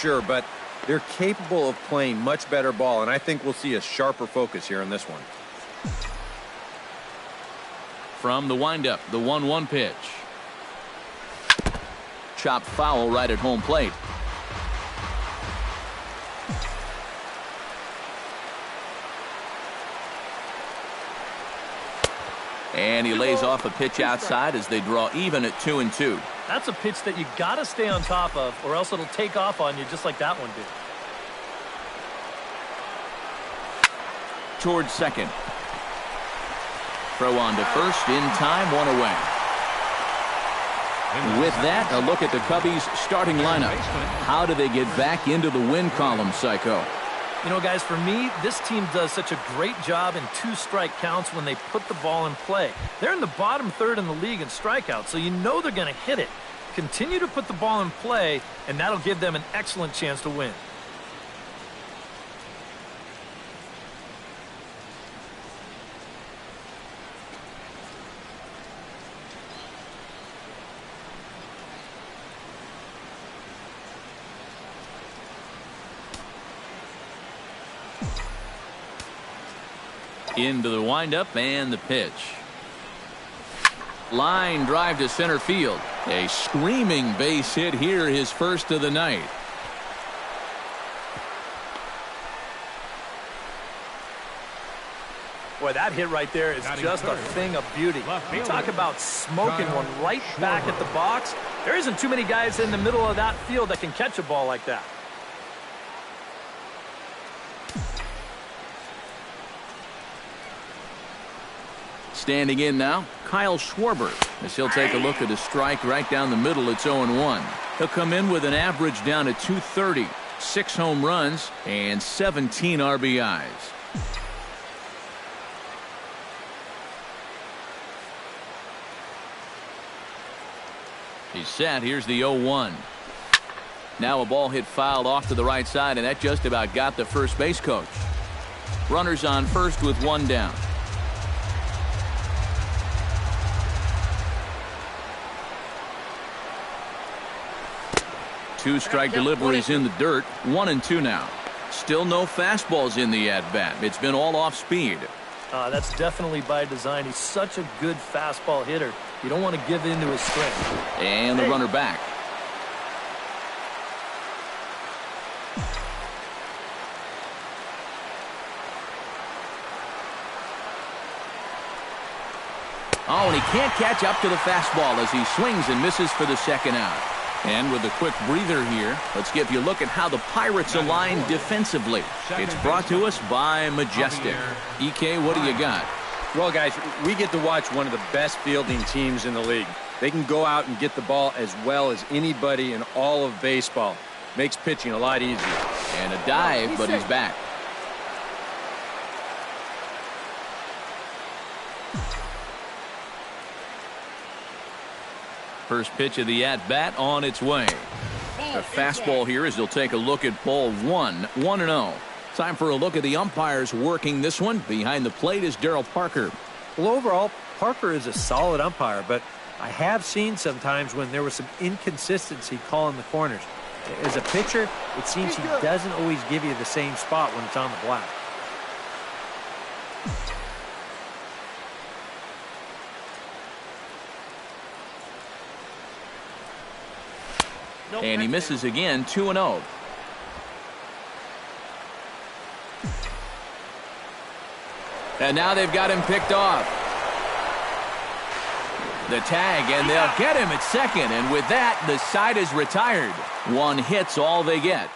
sure, but they're capable of playing much better ball, and I think we'll see a sharper focus here in this one. From the windup, the 1-1 pitch. Chopped foul right at home plate. And he lays off a pitch outside as they draw even at 2-2. That's a pitch that you got to stay on top of, or else it'll take off on you just like that one did. Towards second. Throw on to first, in time, one away. With that, a look at the Cubbies' starting lineup. How do they get back into the win column, Psycho? You know, guys, for me, this team does such a great job in 2-strike counts when they put the ball in play. They're in the bottom third in the league in strikeouts, so you know they're going to hit it. Continue to put the ball in play, and that'll give them an excellent chance to win. Into the windup and the pitch. Line drive to center field. A screaming base hit here, his first of the night. Boy, that hit right there is just a thing of beauty. You talk about smoking one right back at the box. There isn't too many guys in the middle of that field that can catch a ball like that. Standing in now, Kyle Schwarber, as he'll take a look at a strike right down the middle. It's 0-1. He'll come in with an average down at 230, 6 home runs, and 17 RBIs. He's set. Here's the 0-1. Now a ball hit fouled off to the right side, and that just about got the first base coach. Runners on first with one down. Two strike deliveries in the dirt. 1-2 now. Still no fastballs in the at-bat. It's been all off speed. That's definitely by design. He's such a good fastball hitter. You don't want to give in to his strength. And the runner back. Oh, and he can't catch up to the fastball as he swings and misses for the second out. And with a quick breather here, let's give you a look at how the Pirates align defensively. It's brought to us by Majestic. EK, what do you got? Well, guys, we get to watch one of the best fielding teams in the league. They can go out and get the ball as well as anybody in all of baseball. Makes pitching a lot easier. And a dive, but he's back. First pitch of the at-bat on its way. A fastball here as he'll take a look at ball 1, 1-0. Time for a look at the umpires working this one. Behind the plate is Darryl Parker. Well, overall, Parker is a solid umpire, but I have seen sometimes when there was some inconsistency calling the corners. As a pitcher, it seems he doesn't always give you the same spot when it's on the black. And he misses again, 2-0. And now they've got him picked off. The tag, and they'll get him at second. And with that, the side is retired. One hit's all they get.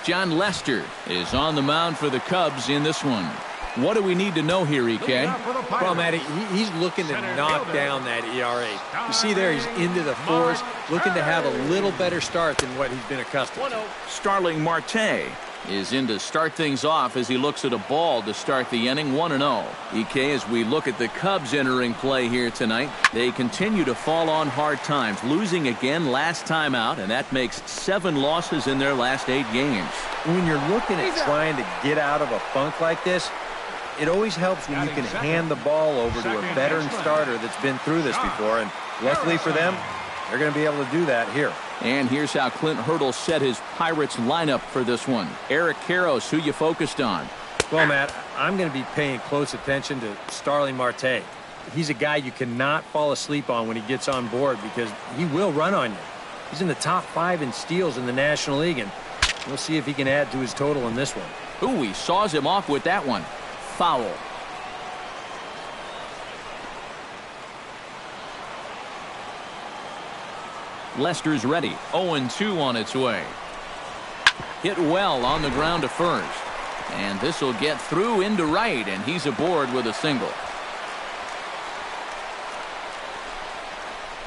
John Lester is on the mound for the Cubs in this one. What do we need to know here, EK? Well, Matty, he's looking to knock down that ERA. You see there, he's into the 4s, looking to have a little better start than what he's been accustomed to. Starling Marte is in to start things off as he looks at a ball to start the inning. 1-0. EK, as we look at the Cubs entering play here tonight, they continue to fall on hard times, losing again last time out, and that makes 7 losses in their last 8 games. When you're looking at trying to get out of a funk like this, it always helps when you can hand the ball over to a veteran starter that's been through this before, and luckily for them, they're going to be able to do that here. And here's how Clint Hurdle set his Pirates lineup for this one. Eric Karros, who you focused on? Well, Matt, I'm going to be paying close attention to Starling Marte. He's a guy you cannot fall asleep on when he gets on board because he will run on you. He's in the top 5 in steals in the National League, and we'll see if he can add to his total in this one. Ooh, he saws him off with that one. Foul. Lester's ready. 0-2 on its way. Hit well on the ground to first. And this will get through into right, and he's aboard with a single.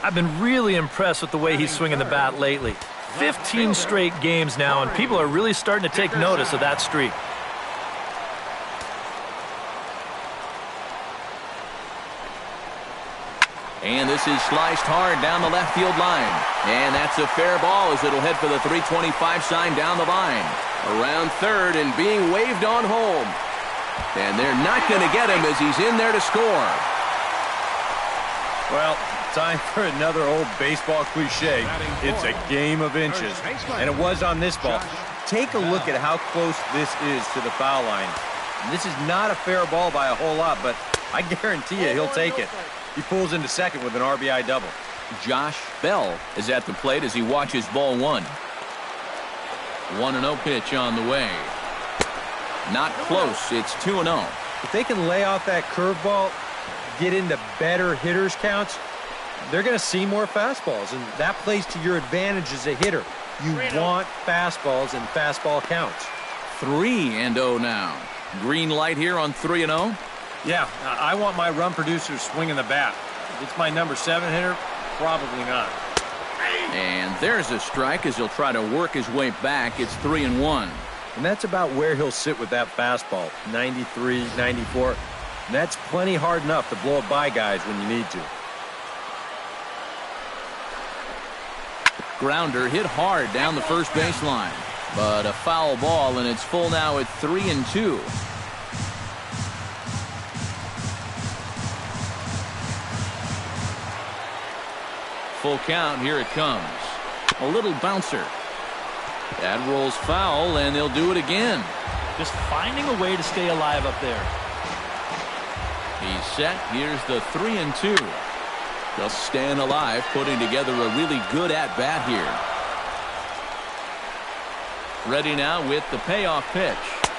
I've been really impressed with the way he's swinging the bat lately. 15 straight games now, and people are really starting to take notice of that streak. And this is sliced hard down the left field line. And that's a fair ball as it'll head for the 325 sign down the line. Around third and being waved on home. And they're not going to get him as he's in there to score. Well, time for another old baseball cliche. It's a game of inches. And it was on this ball. Take a look at how close this is to the foul line. And this is not a fair ball by a whole lot, but I guarantee you he'll take it. He pulls into second with an RBI double. Josh Bell is at the plate as he watches ball one. 1-0 pitch on the way. Not close. It's 2-0. If they can lay off that curveball, get into better hitters counts, they're going to see more fastballs, and that plays to your advantage as a hitter. You want fastballs and fastball counts. 3-0 now. Green light here on 3-0. Yeah, I want my run producers swinging the bat. If it's my number 7 hitter, probably not. And there's a strike as he'll try to work his way back. It's 3-1. And that's about where he'll sit with that fastball, 93, 94. And that's plenty hard enough to blow it by guys when you need to. Grounder hit hard down the first baseline. But a foul ball, and it's full now at 3-2. Full count, here it comes. A little bouncer. That rolls foul, and they'll do it again. Just finding a way to stay alive up there. He's set. Here's the 3-2. Just staying alive, putting together a really good at-bat here. Ready now with the payoff pitch.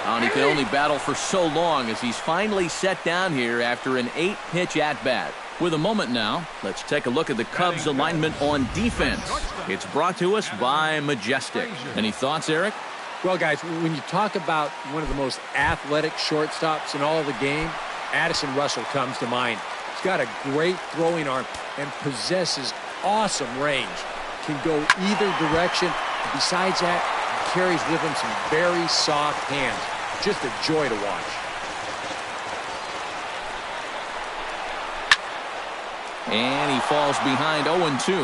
And he can only battle for so long as he's finally set down here after an 8-pitch at-bat. With a moment now, let's take a look at the Cubs alignment on defense. It's brought to us by Majestic. Any thoughts, Eric? Well, guys, when you talk about one of the most athletic shortstops in all of the game, Addison Russell comes to mind. He's got a great throwing arm and possesses awesome range. Can go either direction. Besides that, he carries with him some very soft hands. Just a joy to watch. And he falls behind 0-2.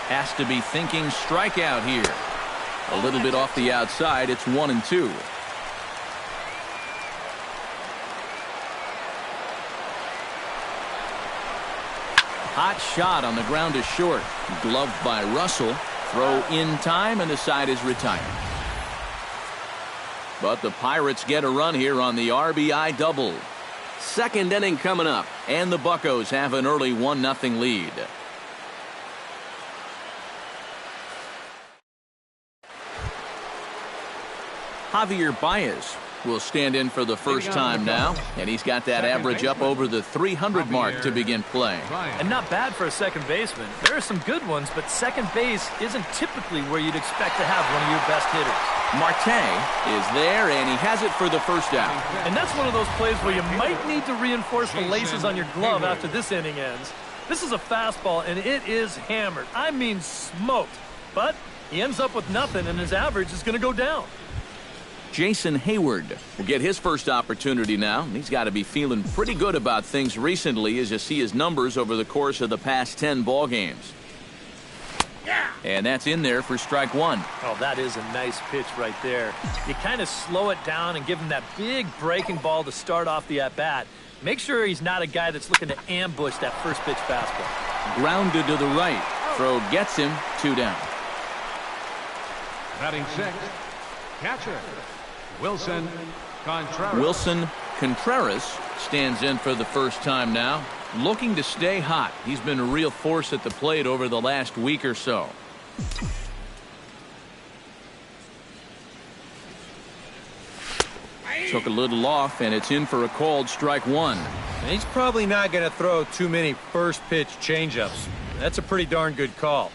Has to be thinking strikeout here. A little bit off the outside. It's 1-2. Hot shot on the ground to short. Gloved by Russell. Throw in time, and the side is retired. But the Pirates get a run here on the RBI double. Second inning coming up, and the Buccos have an early 1-0 lead. Javier Baez will stand in for the first time now, and he's got that average up over the 300 mark to begin play. And not bad for a second baseman. There are some good ones, but second base isn't typically where you'd expect to have one of your best hitters. Marte is there, and he has it for the first out. And that's one of those plays where you might need to reinforce the laces on your glove after this inning ends. This is a fastball, and it is hammered. I mean smoked. But he ends up with nothing, and his average is going to go down. Jason Hayward will get his first opportunity now. He's got to be feeling pretty good about things recently as you see his numbers over the course of the past 10 ball games. And that's in there for strike one. Oh, that is a nice pitch right there. You kind of slow it down and give him that big breaking ball to start off the at-bat. Make sure he's not a guy that's looking to ambush that first pitch fastball. Grounded to the right. Throw gets him, 2 down. Batting sixth, catcher, Wilson Contreras. Wilson Contreras stands in for the first time now. Looking to stay hot. He's been a real force at the plate over the last week or so. Took a little off, and it's in for a called strike one. And he's probably not going to throw too many first pitch changeups. That's a pretty darn good call.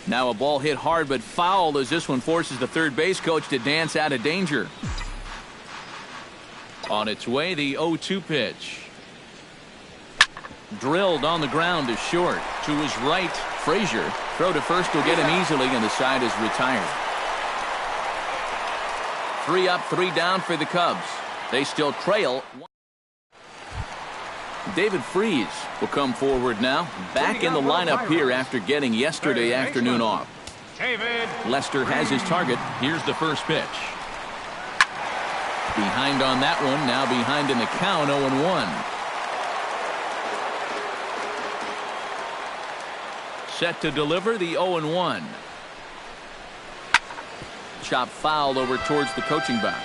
Now a ball hit hard but foul as this one forces the third base coach to dance out of danger. On its way, the 0-2 pitch. Drilled on the ground is short. To his right, Frazier. Throw to first will get him easily, and the side is retired. 3 up, 3 down for the Cubs. They still trail. David Freese will come forward now. Back in the lineup here after getting yesterday afternoon off. Lester has his target. Here's the first pitch. Behind on that one. Now behind in the count, 0-1. Set to deliver the 0-1. Chop foul over towards the coaching box.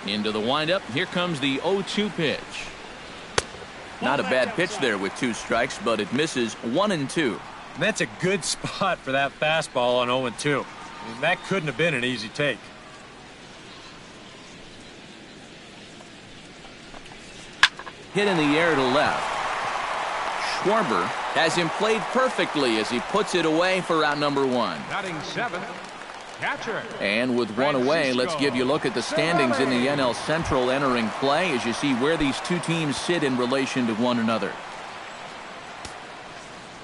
Into the windup. Here comes the 0-2 pitch. Not a bad pitch there with 2 strikes, but it misses 1-2. That's a good spot for that fastball on 0-2. I mean, that couldn't have been an easy take. Hit in the air to left. Schwarber has him played perfectly as he puts it away for out number 1. Batting seventh, catcher. And with 1 away, let's give you a look at the standings in the NL Central entering play as you see where these 2 teams sit in relation to one another.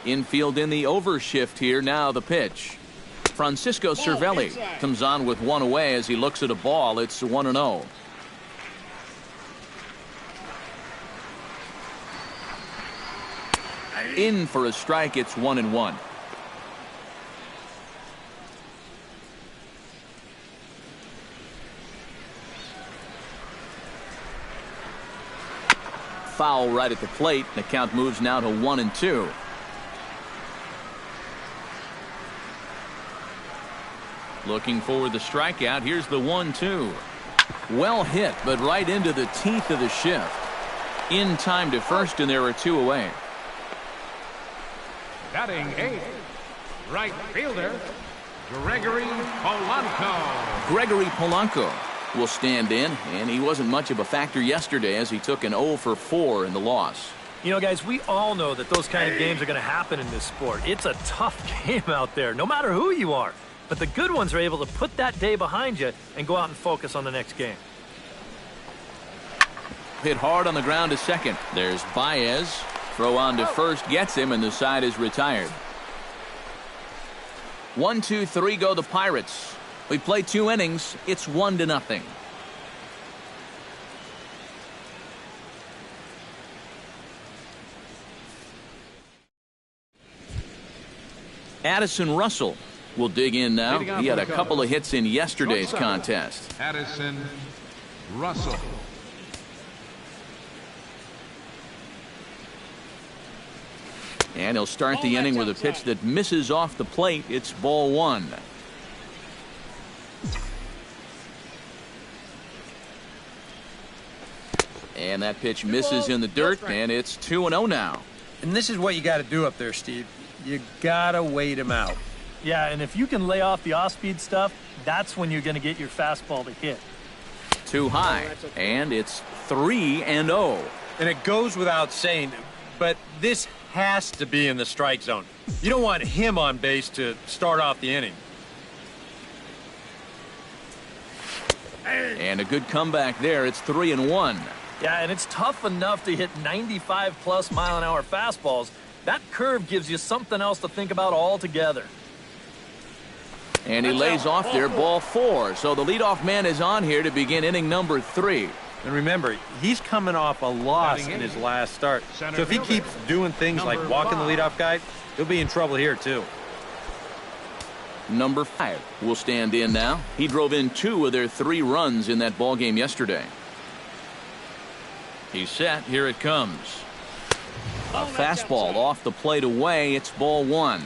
Infield in the overshift here. Now the pitch. Francisco Cervelli comes on with 1 away as he looks at a ball. It's 1-0. In for a strike. It's 1-1. Foul right at the plate. The count moves now to 1-2. Looking for the strikeout. Here's the 1-2. Well hit, but right into the teeth of the shift. In time to first, and there are 2 away. Batting eighth, right fielder, Gregory Polanco. Gregory Polanco will stand in, and he wasn't much of a factor yesterday as he took an 0-for-4 in the loss. You know, guys, we all know that those kind of games are going to happen in this sport. It's a tough game out there, no matter who you are. But the good ones are able to put that day behind you and go out and focus on the next game. Hit hard on the ground to second. There's Baez. Throw on to first gets him, and the side is retired. 1, 2, 3 go the Pirates. We play 2 innings. It's 1-0. Addison Russell will dig in now. He had a couple of hits in yesterday's contest. Addison Russell. And he'll start the inning with a pitch that misses off the plate. It's ball 1. And that pitch misses in the dirt, and it's 2-0 now. And this is what you got to do up there, Steve. You got to wait him out. Yeah, and if you can lay off the off-speed stuff, that's when you're going to get your fastball to hit. Too high, and it's 3-0. And it goes without saying, but this has to be in the strike zone. You don't want him on base to start off the inning. And a good comeback there. It's 3-1. Yeah, and it's tough enough to hit 95+ mile-an-hour fastballs. That curve gives you something else to think about altogether. And he lays off there, ball 4. So the leadoff man is on here to begin inning number 3. And remember, he's coming off a loss in his last start. So if he keeps doing things like walking the leadoff guy, he'll be in trouble here too. Number 5 will stand in now. He drove in 2 of their 3 runs in that ball game yesterday. He's set. Here it comes. A fastball off the plate away. It's ball 1.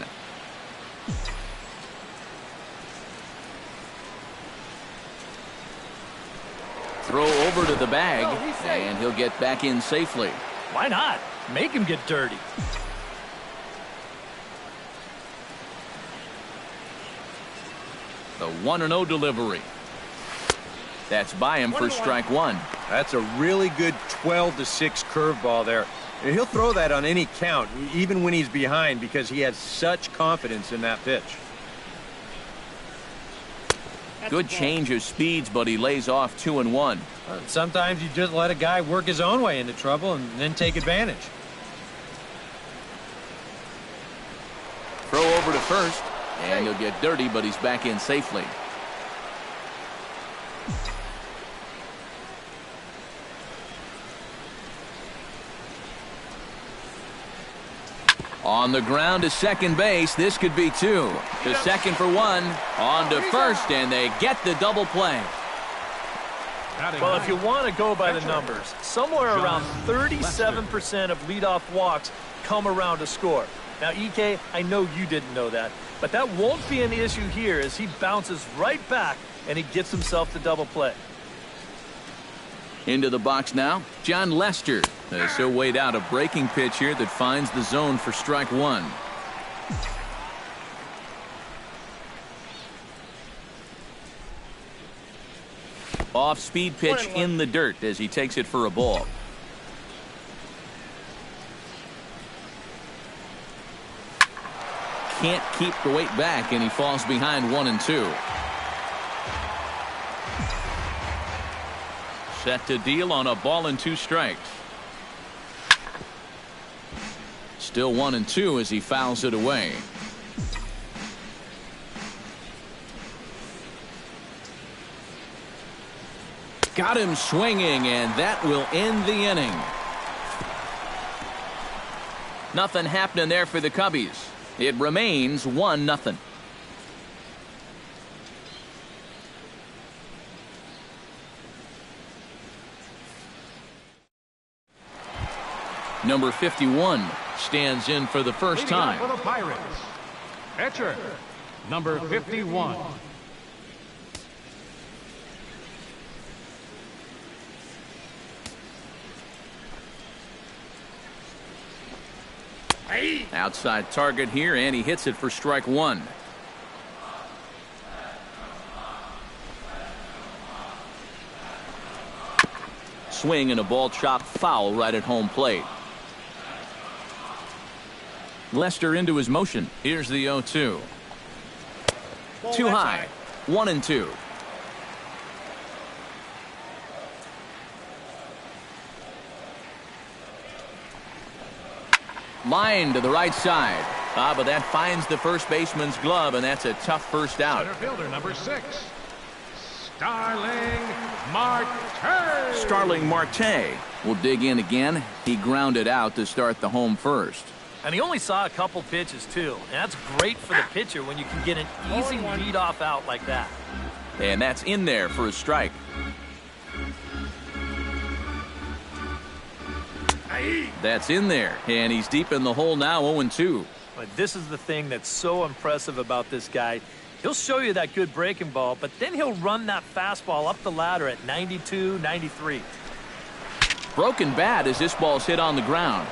Throw over to the bag, and he'll get back in safely. Why not? Make him get dirty. The 1-0 delivery. That's by him for strike 1. That's a really good 12-6 curveball there. And he'll throw that on any count, even when he's behind, because he has such confidence in that pitch. Good change of speeds, but he lays off 2-1. Sometimes you just let a guy work his own way into trouble and then take advantage. Throw over to first, and he'll get dirty, but he's back in safely. On the ground to second base. This could be 2. To second for 1. On to first, and they get the double play. Well, if you want to go by the numbers, somewhere around 37% of leadoff walks come around to score. Now, EK, I know you didn't know that, but that won't be an issue here as he bounces right back and he gets himself the double play. Into the box now, John Lester. He'll wait out a breaking pitch here that finds the zone for strike 1. Off-speed pitch in the dirt as he takes it for a ball. Can't keep the weight back, and he falls behind 1-2. Set to deal on a ball and 2 strikes. Still 1-2 as he fouls it away. Got him swinging, and that will end the inning. Nothing happening there for the Cubbies. It remains 1-0. Number 51 stands in for the first time. For the Pirates, pitcher, number 51. Outside target here, and he hits it for strike 1. Swing and a ball chopped foul right at home plate. Lester into his motion. Here's the 0-2. Too high. 1-2. Line to the right side. But that finds the first baseman's glove, and that's a tough first out. Center fielder, number 6, Starling Marte. Starling Marte will dig in again. He grounded out to start the home first. And he only saw a couple pitches, too. And that's great for the pitcher when you can get an easy leadoff out like that. And that's in there for a strike. That's in there, and he's deep in the hole now, 0-2. But this is the thing that's so impressive about this guy. He'll show you that good breaking ball, but then he'll run that fastball up the ladder at 92, 93. Broken bat as this ball's hit on the ground.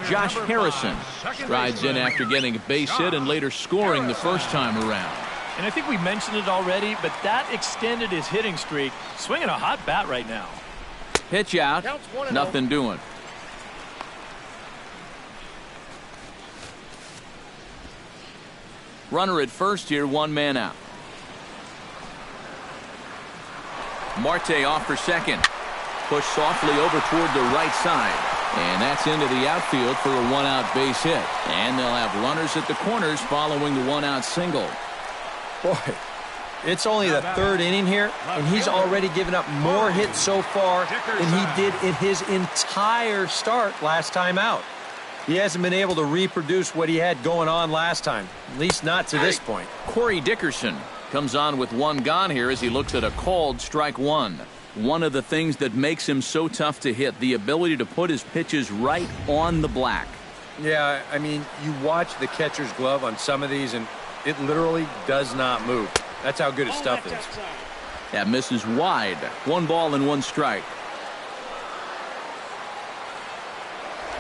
Josh Harrison strides in after getting a base hit and later scoring the first time around. And I think we mentioned it already, but that extended his hitting streak. Swinging a hot bat right now. Pitch out. Nothing doing. Runner at first here, 1 man out. Marte off for second. Pushed softly over toward the right side. And that's into the outfield for a one-out base hit. And they'll have runners at the corners following the one-out single. Boy, it's only the third inning here, and he's already given up more hits so far than he did in his entire start last time out. He hasn't been able to reproduce what he had going on last time, at least not to this point. Corey Dickerson comes on with one gone here as he looks at a called strike one. One of the things that makes him so tough to hit, the ability to put his pitches right on the black. Yeah, I mean, you watch the catcher's glove on some of these, and it literally does not move. That's how good his stuff is. That misses wide. 1 ball and 1 strike.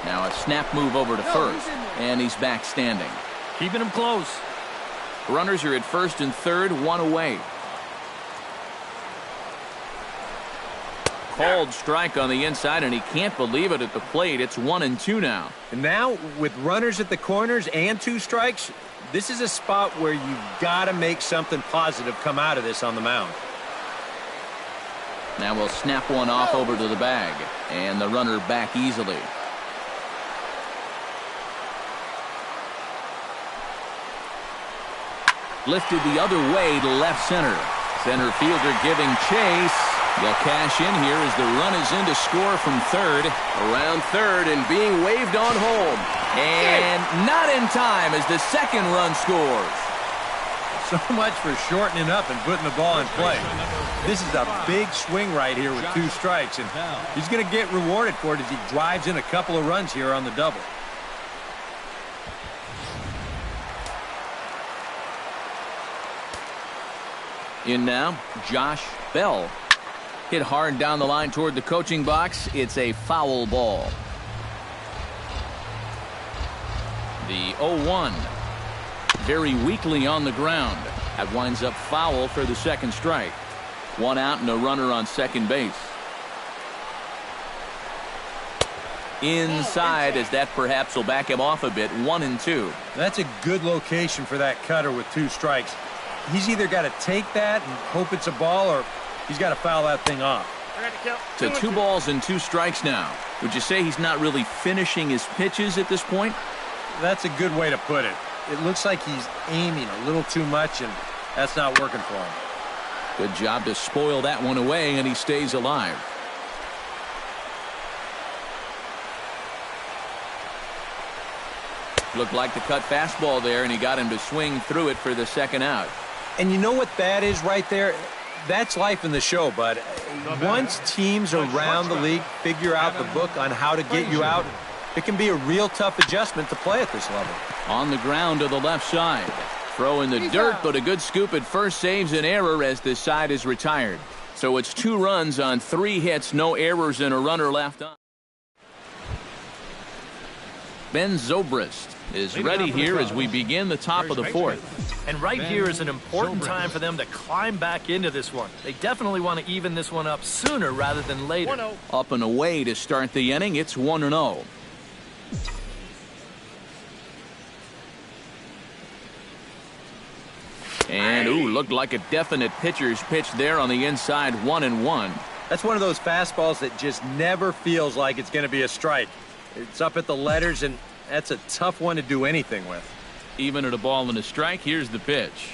Now a snap move over to first, and he's back standing. Keeping him close. Runners are at first and third, 1 away. Called strike on the inside, and he can't believe it at the plate. It's 1-2 now. And now, with runners at the corners and 2 strikes, this is a spot where you've got to make something positive come out of this on the mound. Now we'll snap one off over to the bag, and the runner back easily. Lifted the other way to left center. Center fielder giving chase. They'll cash in here as the run is in to score from third. Around third and being waved on home. And not in time as the second run scores. So much for shortening up and putting the ball in play. This is a big swing right here with 2 strikes, and he's going to get rewarded for it as he drives in a couple of runs here on the double. In now, Josh Bell. Hit hard down the line toward the coaching box. It's a foul ball. The 0-1. Very weakly on the ground. That winds up foul for the second strike. 1 out and a runner on second base. Inside as that perhaps will back him off a bit. 1-2. That's a good location for that cutter with 2 strikes. He's either got to take that and hope it's a ball, or he's got to foul that thing off. To 2 balls and 2 strikes now. Would you say he's not really finishing his pitches at this point? That's a good way to put it. It looks like he's aiming a little too much, and that's not working for him. Good job to spoil that one away, and he stays alive. Looked like the cut fastball there, and he got him to swing through it for the second out. And you know what that is right there? That's life in the show, bud. Once teams around the league figure out the book on how to get you out, it can be a real tough adjustment to play at this level. On the ground to the left side. Throw in the dirt, but a good scoop at first saves an error as this side is retired. So it's 2 runs on 3 hits, no errors, and a runner left on. Ben Zobrist is ready here as we begin the top of the 4th. And right here is an important time for them to climb back into this one. They definitely want to even this one up sooner rather than later. Up and away to start the inning. It's 1-0. And, looked like a definite pitcher's pitch there on the inside. 1-1. That's one of those fastballs that just never feels like it's going to be a strike. It's up at the letters, and that's a tough one to do anything with. Even at a ball and a strike, here's the pitch.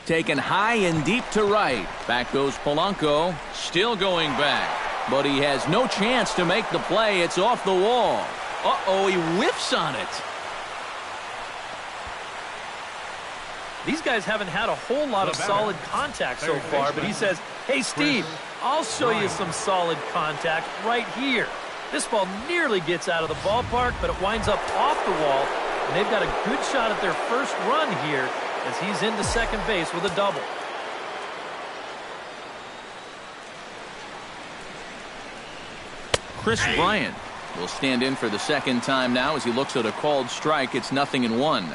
Taken high and deep to right. Back goes Polanco. Still going back. But he has no chance to make the play. It's off the wall. Uh-oh, he whiffs on it. These guys haven't had a whole lot of solid contact so far, but he says, hey, Steve, I'll show you some solid contact right here. This ball nearly gets out of the ballpark, but it winds up off the wall, and they've got a good shot at their first run here as he's into second base with a double. Chris Bryant will stand in for the second time now as he looks at a called strike. It's 0-1.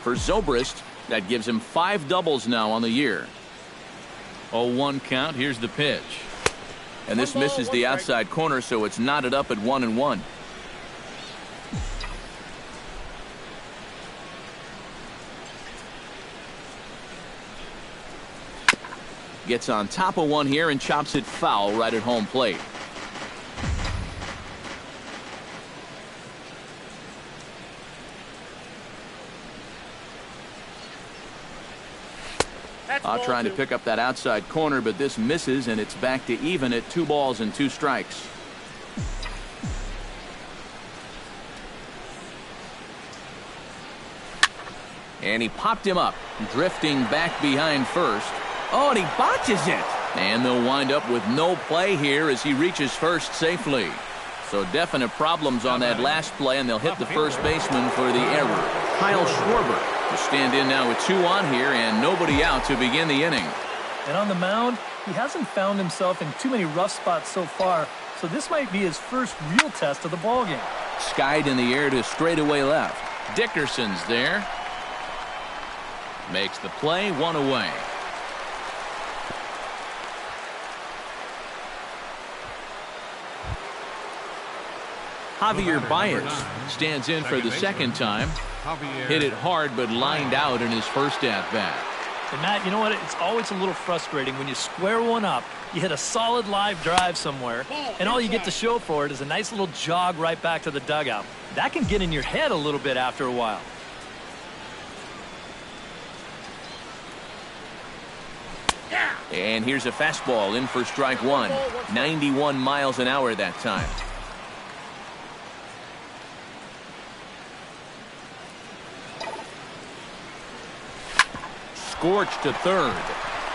For Zobrist, that gives him 5 doubles now on the year. 0-1 count. Here's the pitch. And this misses the outside corner, so it's knotted up at 1-1. gets on top of one here and chops it foul right at home plate. Trying to pick up that outside corner, but this misses, and it's back to even at 2 balls and 2 strikes. And he popped him up, drifting back behind first. Oh, and he botches it. And they'll wind up with no play here as he reaches first safely. So definite problems on that last play, and they'll hit the first baseman for the error. Kyle Schwarber will stand in now with 2 on here and nobody out to begin the inning. And on the mound, he hasn't found himself in too many rough spots so far, so this might be his first real test of the ballgame. Skied in the air to straightaway left. Dickerson's there. Makes the play, 1 away. Javier Baez stands in for the second time. Hit it hard but lined out in his first at-bat. And Matt, you know what? It's always a little frustrating when you square one up, you hit a solid live drive somewhere, and all you get to show for it is a nice little jog right back to the dugout. That can get in your head a little bit after a while. And here's a fastball in for strike 1. 91 miles an hour that time. Scorched to third.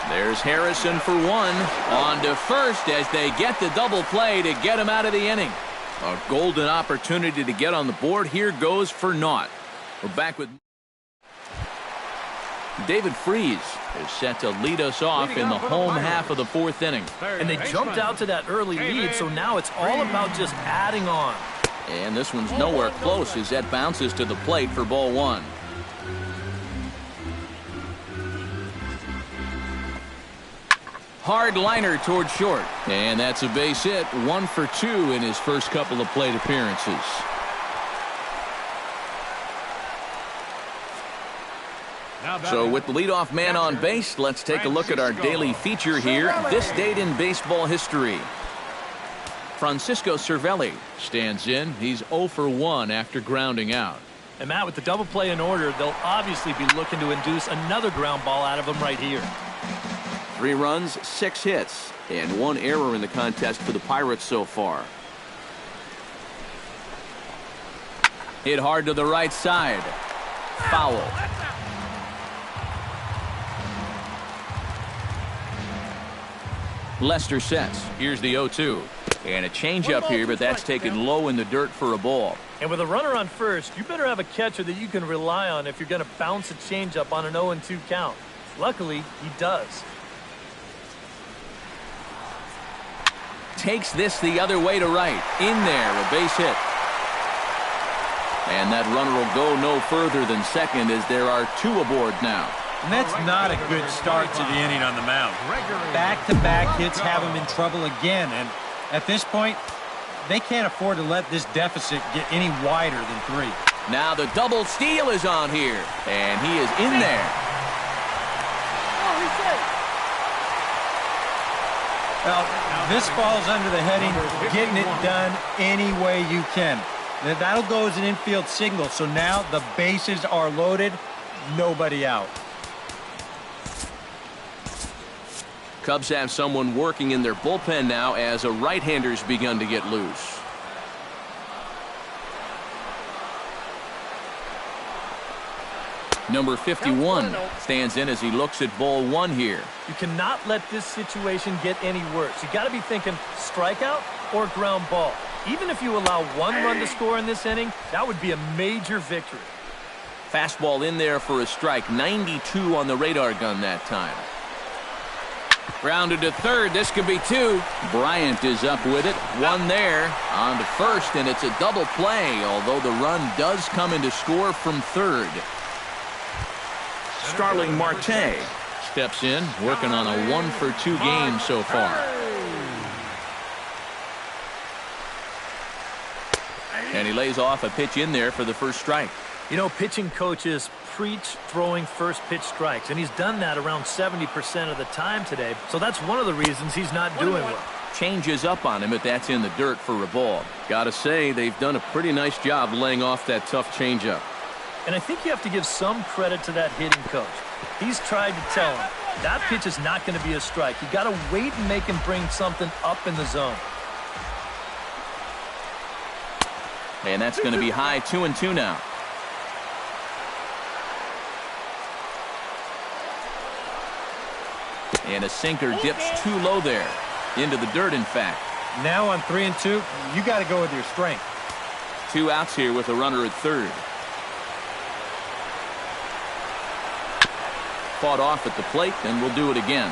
There's Harrison for 1. On to first as they get the double play to get him out of the inning. A golden opportunity to get on the board. Here goes for naught. We're back with David Freese is set to lead us off in the home half of the 4th inning. And they jumped out to that early lead, so now it's all about just adding on. And this one's nowhere close as that bounces to the plate for ball 1. Hard liner toward short. And that's a base hit. 1 for 2 in his first couple of plate appearances. So with the leadoff man on base, let's take a look at our daily feature here. This date in baseball history. Francisco Cervelli stands in. He's 0 for 1 after grounding out. And Matt, with the double play in order, they'll obviously be looking to induce another ground ball out of him right here. 3 runs, 6 hits, and 1 error in the contest for the Pirates so far. Hit hard to the right side. Foul. Lester sets. Here's the 0-2. And a changeup here, but that's taken low in the dirt for a ball. And with a runner on first, you better have a catcher that you can rely on if you're going to bounce a changeup on an 0-2 count. Luckily, he does. Takes this the other way to right. In there, a base hit. And that runner will go no further than second as there are 2 aboard now. And that's not a good start to the inning on the mound. Back-to-back hits have him in trouble again. And at this point, they can't afford to let this deficit get any wider than 3. Now the double steal is on here. And he is in there. Well, this falls under the heading, getting it done any way you can. That'll go as an infield signal. So now the bases are loaded, nobody out. Cubs have someone working in their bullpen now as a right-hander's begun to get loose. Number 51 stands in as he looks at ball 1 here. You cannot let this situation get any worse. You got to be thinking strikeout or ground ball. Even if you allow 1 run to score in this inning, that would be a major victory. Fastball in there for a strike. 92 on the radar gun that time. Grounded to third. This could be 2. Bryant is up with it. 1 there. On to first, and it's a double play, although the run does come in to score from third. Starling Marte steps in, working on a 1 for 2 game so far. And he lays off a pitch in there for the first strike. You know, pitching coaches preach throwing first pitch strikes, and he's done that around 70% of the time today. So that's one of the reasons he's not doing well. Changes up on him if that's in the dirt for a ball. Gotta say, they've done a pretty nice job laying off that tough changeup. And I think you have to give some credit to that hitting coach. He's tried to tell him, that pitch is not going to be a strike. You got to wait and make him bring something up in the zone. And that's going to be high 2-2 now. And a sinker dips too low there. Into the dirt, in fact. Now on 3-2, you got to go with your strength. 2 outs here with a runner at third. Fought off at the plate, and we'll do it again.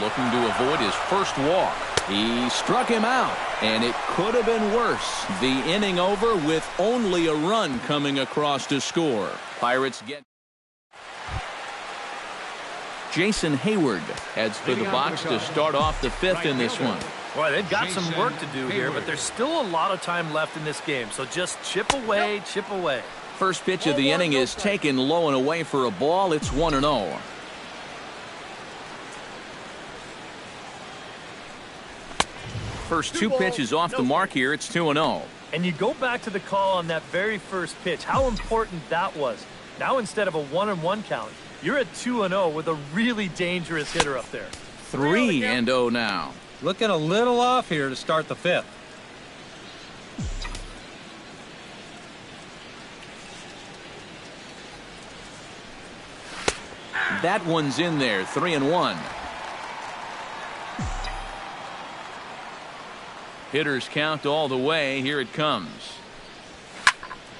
Looking to avoid his first walk. He struck him out, and it could have been worse. The inning over with only a run coming across to score. Pirates get... Jason Hayward heads for the box to start off the 5th in this one. Boy, they've got some work to do here, but there's still a lot of time left in this game. So just chip away, chip away. First pitch of the inning is taken low and away for a ball. It's 1-0. First 2 pitches off the mark here. It's 2-0. And you go back to the call on that very first pitch, how important that was. Now instead of a 1-1 count, you're at 2-0 with a really dangerous hitter up there. 3-0 now. Looking a little off here to start the 5th. That one's in there. 3-1. Hitters count all the way. Here it comes.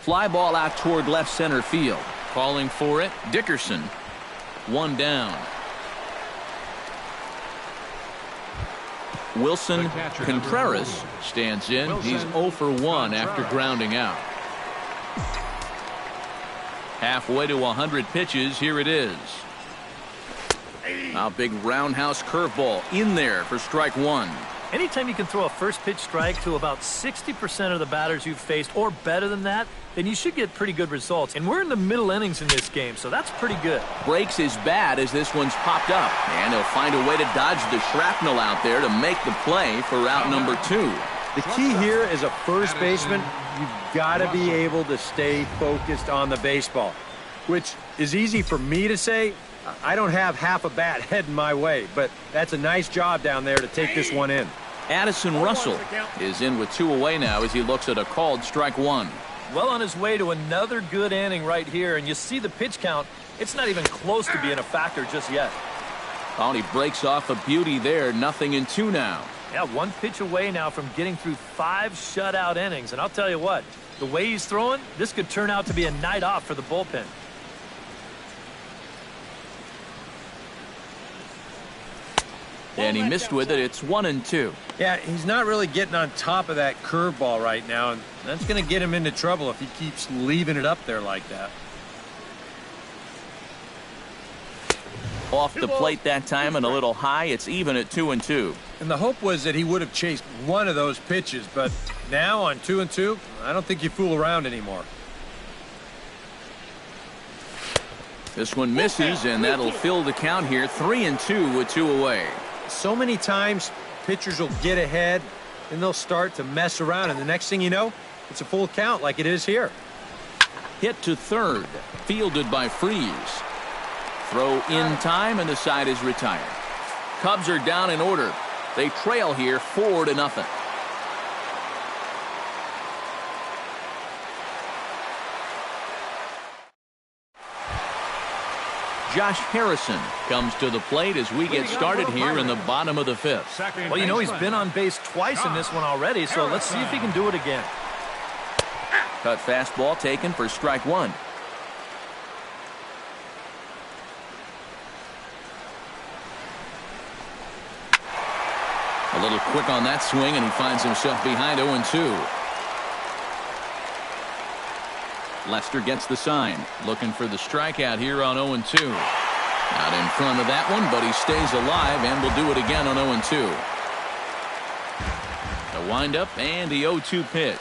Fly ball out toward left center field. Calling for it, Dickerson. 1 down. Wilson Contreras stands in. He's 0 for 1 after grounding out. Halfway to 100 pitches. Here it is. A big roundhouse curveball in there for strike 1. Anytime you can throw a first pitch strike to about 60% of the batters you've faced or better than that, then you should get pretty good results. And we're in the middle innings in this game, so that's pretty good. Breaks his bat as this one's popped up. And he'll find a way to dodge the shrapnel out there to make the play for out number 2. The key here as a first baseman, you've got to be able to stay focused on the baseball, which is easy for me to say. I don't have half a bat heading my way, but that's a nice job down there to take this one in. Addison Russell is in with 2 away now as he looks at a called strike 1. Well on his way to another good inning right here, and you see the pitch count. It's not even close to being a factor just yet. Oh, he breaks off a beauty there. 0-2 now. Yeah, 1 pitch away now from getting through 5 shutout innings. And I'll tell you what, the way he's throwing, this could turn out to be a night off for the bullpen. And he missed with it. It's 1-2. Yeah, he's not really getting on top of that curveball right now, and that's going to get him into trouble if he keeps leaving it up there like that. Off the plate that time and a little high. It's even at 2-2. And the hope was that he would have chased one of those pitches, but now on 2-2, I don't think you fool around anymore. This one misses, and that'll fill the count here. 3-2 with 2 away. So many times pitchers will get ahead and they'll start to mess around, and the next thing you know, it's a full count like it is here. Hit to third, fielded by Freeze. Throw in time, and the side is retired. Cubs are down in order. They trail here 4-0. Josh Harrison comes to the plate as we get started here in the bottom of the 5th. Well, you know, he's been on base twice in this one already, so let's see if he can do it again. Cut fastball taken for strike 1. A little quick on that swing, and he finds himself behind 0-2. Lester gets the sign, looking for the strikeout here on 0-2. Out in front of that one, but he stays alive and will do it again on 0-2. The windup and the 0-2 pitch.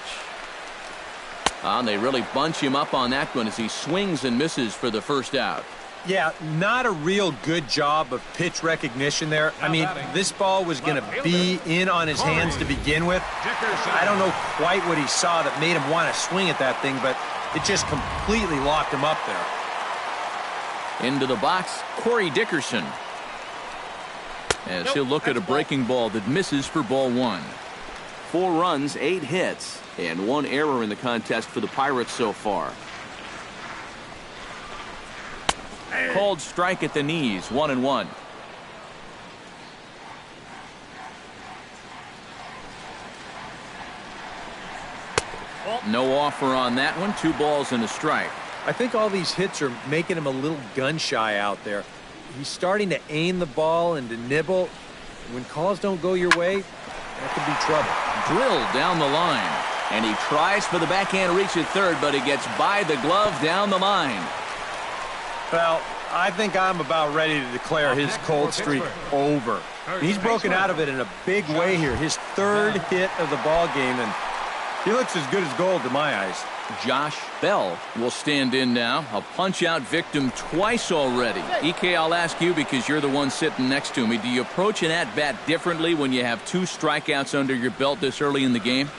They really bunch him up on that one as he swings and misses for the first out. Yeah, not a real good job of pitch recognition there. I mean, this ball was going to be in on his hands to begin with. I don't know quite what he saw that made him want to swing at that thing, but it just completely locked him up there. Into the box, Corey Dickerson. As he'll look at a breaking ball that misses for ball 1. 4 runs, 8 hits, and 1 error in the contest for the Pirates so far. Called strike at the knees, 1-1. No offer on that one. 2 balls and a strike. I think all these hits are making him a little gun shy out there. He's starting to aim the ball and to nibble. When calls don't go your way, that could be trouble. Drilled down the line. And he tries for the backhand reach at third, but it gets by the glove down the line. Well, I think I'm about ready to declare his cold streak over. He's broken out of it in a big way here. His 3rd hit of the ball game, and he looks as good as gold to my eyes. Josh Bell will stand in now. A punch-out victim twice already. EK, I'll ask you because you're the one sitting next to me. Do you approach an at-bat differently when you have 2 strikeouts under your belt this early in the game?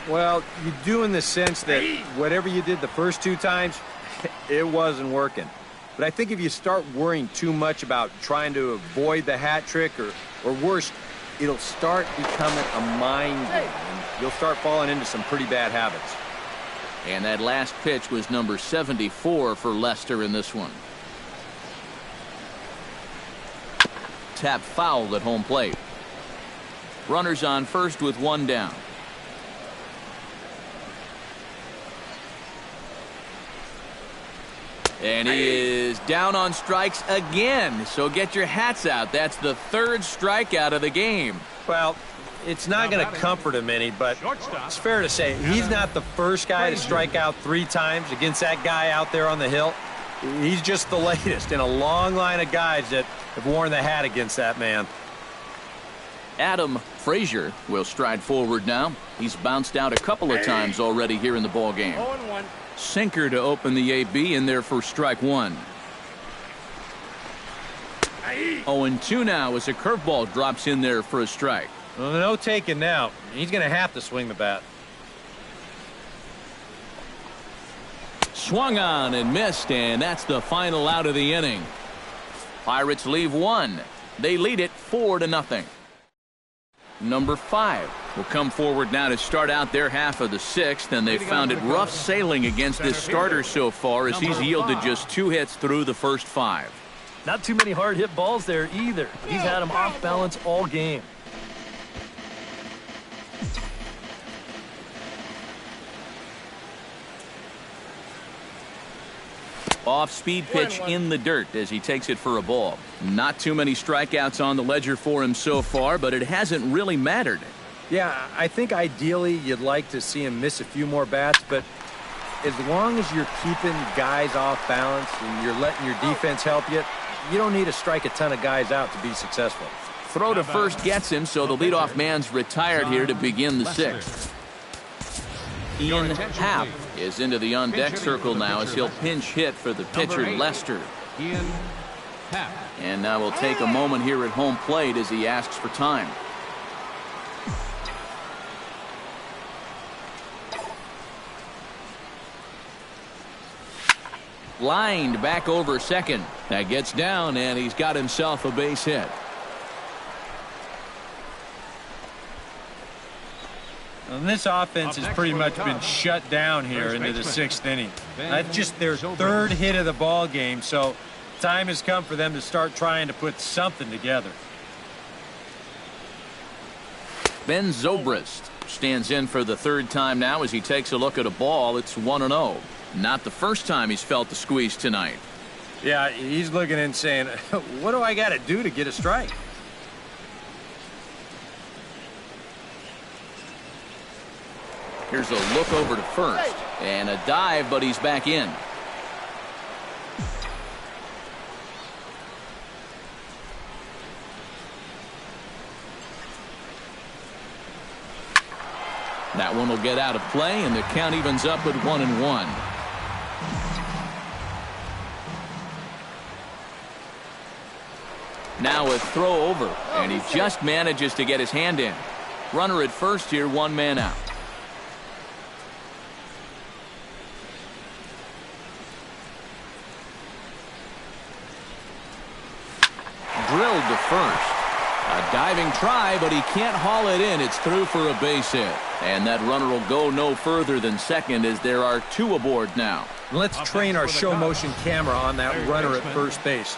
Well, you do in the sense that whatever you did the first 2 times, it wasn't working. But I think if you start worrying too much about trying to avoid the hat trick or worse, it'll start becoming a mind game. You'll start falling into some pretty bad habits. And that last pitch was number 74 for Lester in this one. Tap foul at home plate. Runners on first with 1 down. And he is down on strikes again. So get your hats out. That's the 3rd strikeout of the game. Well, it's not going to comfort him any, but it's fair to say he's not the first guy to strike out 3 times against that guy out there on the hill. He's just the latest in a long line of guys that have worn the hat against that man. Adam Frazier will stride forward now. He's bounced out a couple of times already here in the ball game. Sinker to open the AB in there for strike 1. 0-2 now as a curveball drops in there for a strike. Well, no taking now. He's going to have to swing the bat. Swung on and missed, and that's the final out of the inning. Pirates leave 1. They lead it 4-0. Number 5 will come forward now to start out their half of the 6th, and they've found it rough sailing against this starter so far as he's yielded just 2 hits through the first 5. Not too many hard hit balls there either. He's had them off balance all game. Off-speed pitch in the dirt as he takes it for a ball. Not too many strikeouts on the ledger for him so far, but it hasn't really mattered. Yeah, I think ideally you'd like to see him miss a few more bats, but as long as you're keeping guys off balance and you're letting your defense help you, you don't need to strike a ton of guys out to be successful. Throw to first gets him, so the leadoff man's retired here to begin the 6th. Ian Happ is into the on-deck circle now as he'll pinch hit for the pitcher Lester. Ian Happ. And now we'll take a moment here at home plate as he asks for time. Lined back over second. That gets down, and he's got himself a base hit. And this offense has pretty much been shut down here into the 6th inning. That's just their 3rd hit of the ball game, so time has come for them to start trying to put something together. Ben Zobrist stands in for the 3rd time now as he takes a look at a ball. It's 1-0. Not the first time he's felt the squeeze tonight. Yeah, he's looking and saying, what do I got to do to get a strike? Here's a look over to first. And a dive, but he's back in. That one will get out of play, and the count evens up at 1-1. Now a throw over, and he just manages to get his hand in. Runner at first here, one man out. Drilled to first. A diving try, but he can't haul it in. It's through for a base hit. And that runner will go no further than second as there are two aboard now. Let's train our show motion camera on that runner at first base.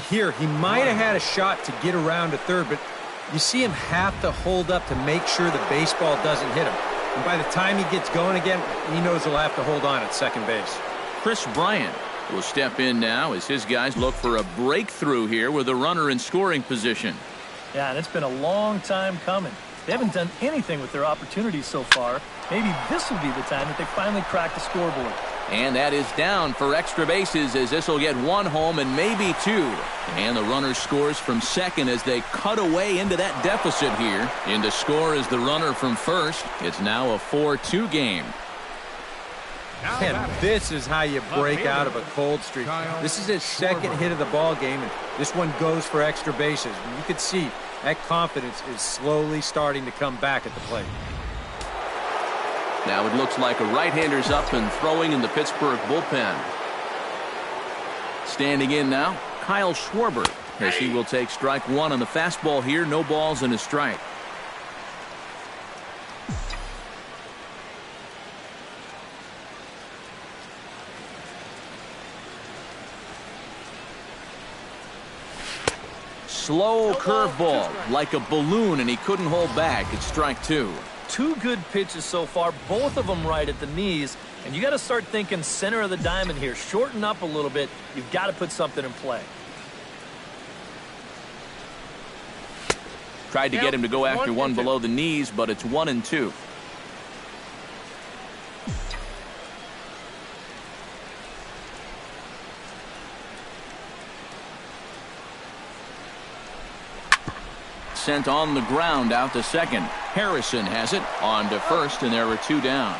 Here, he might have had a shot to get around to third, but you see him have to hold up to make sure the baseball doesn't hit him. And by the time he gets going again, he knows he'll have to hold on at second base. Chris Bryant will step in now as his guys look for a breakthrough here with a runner in scoring position. Yeah, and it's been a long time coming. They haven't done anything with their opportunities so far. Maybe this will be the time that they finally crack the scoreboard. And that is down for extra bases as this will get one home and maybe two. And the runner scores from second as they cut away into that deficit here. In to score is the runner from first. It's now a 4-2 game. And this is how you break out of a cold streak. This is his second hit of the ball game, and this one goes for extra bases. And you can see that confidence is slowly starting to come back at the plate. Now it looks like a right-hander's up and throwing in the Pittsburgh bullpen. Standing in now, Kyle Schwarber, as he will take strike one on the fastball here. No balls and a strike. Slow curveball, like a balloon, and he couldn't hold back. It's strike two. Two good pitches so far, both of them right at the knees. And you got to start thinking center of the diamond here. Shorten up a little bit. You've got to put something in play. Tried to get him to go after one below the knees, but it's 1-2. Sent on the ground out to second. Harrison has it on to first, and there are two down.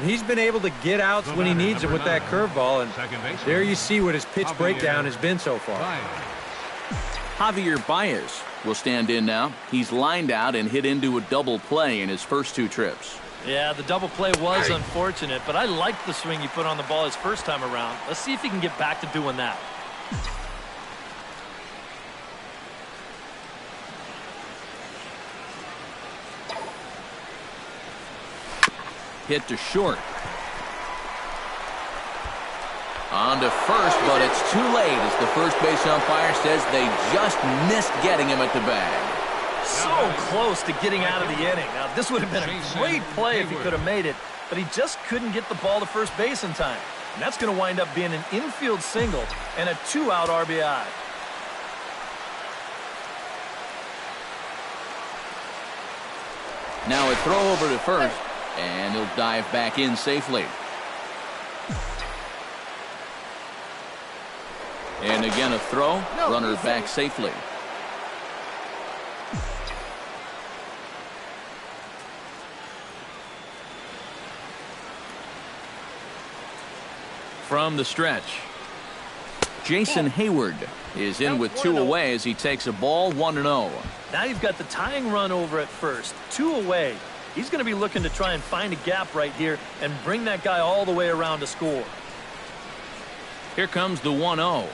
He's been able to get outs when he needs it with that curveball, and there you see what his pitch breakdown has been so far. Javier Baez will stand in now. He's lined out and hit into a double play in his first two trips. Yeah, the double play was unfortunate, but I liked the swing he put on the ball his first time around. Let's see if he can get back to doing that. Hit to short. On to first, but it's too late as the first base umpire says they just missed getting him at the bag. So close to getting out of the inning. Now, this would have been a great play if he could have made it, but he just couldn't get the ball to first base in time. And that's going to wind up being an infield single and a 2-out RBI. Now a throw over to first. And he'll dive back in safely. And again a throw. Runner back safely. From the stretch, Jason Hayward is in with two away as he takes a ball 1-0. Now you've got the tying run over at first. 2 away. He's going to be looking to try and find a gap right here and bring that guy all the way around to score. Here comes the 1-0.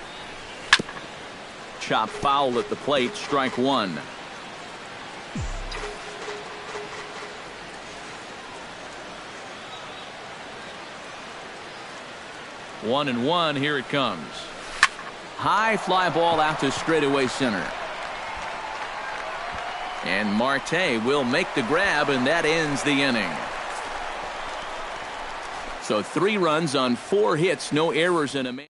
Chop foul at the plate, strike one. One and one, here it comes. High fly ball out to straightaway center. And Marte will make the grab, and that ends the inning. So 3 runs on 4 hits, no errors in a...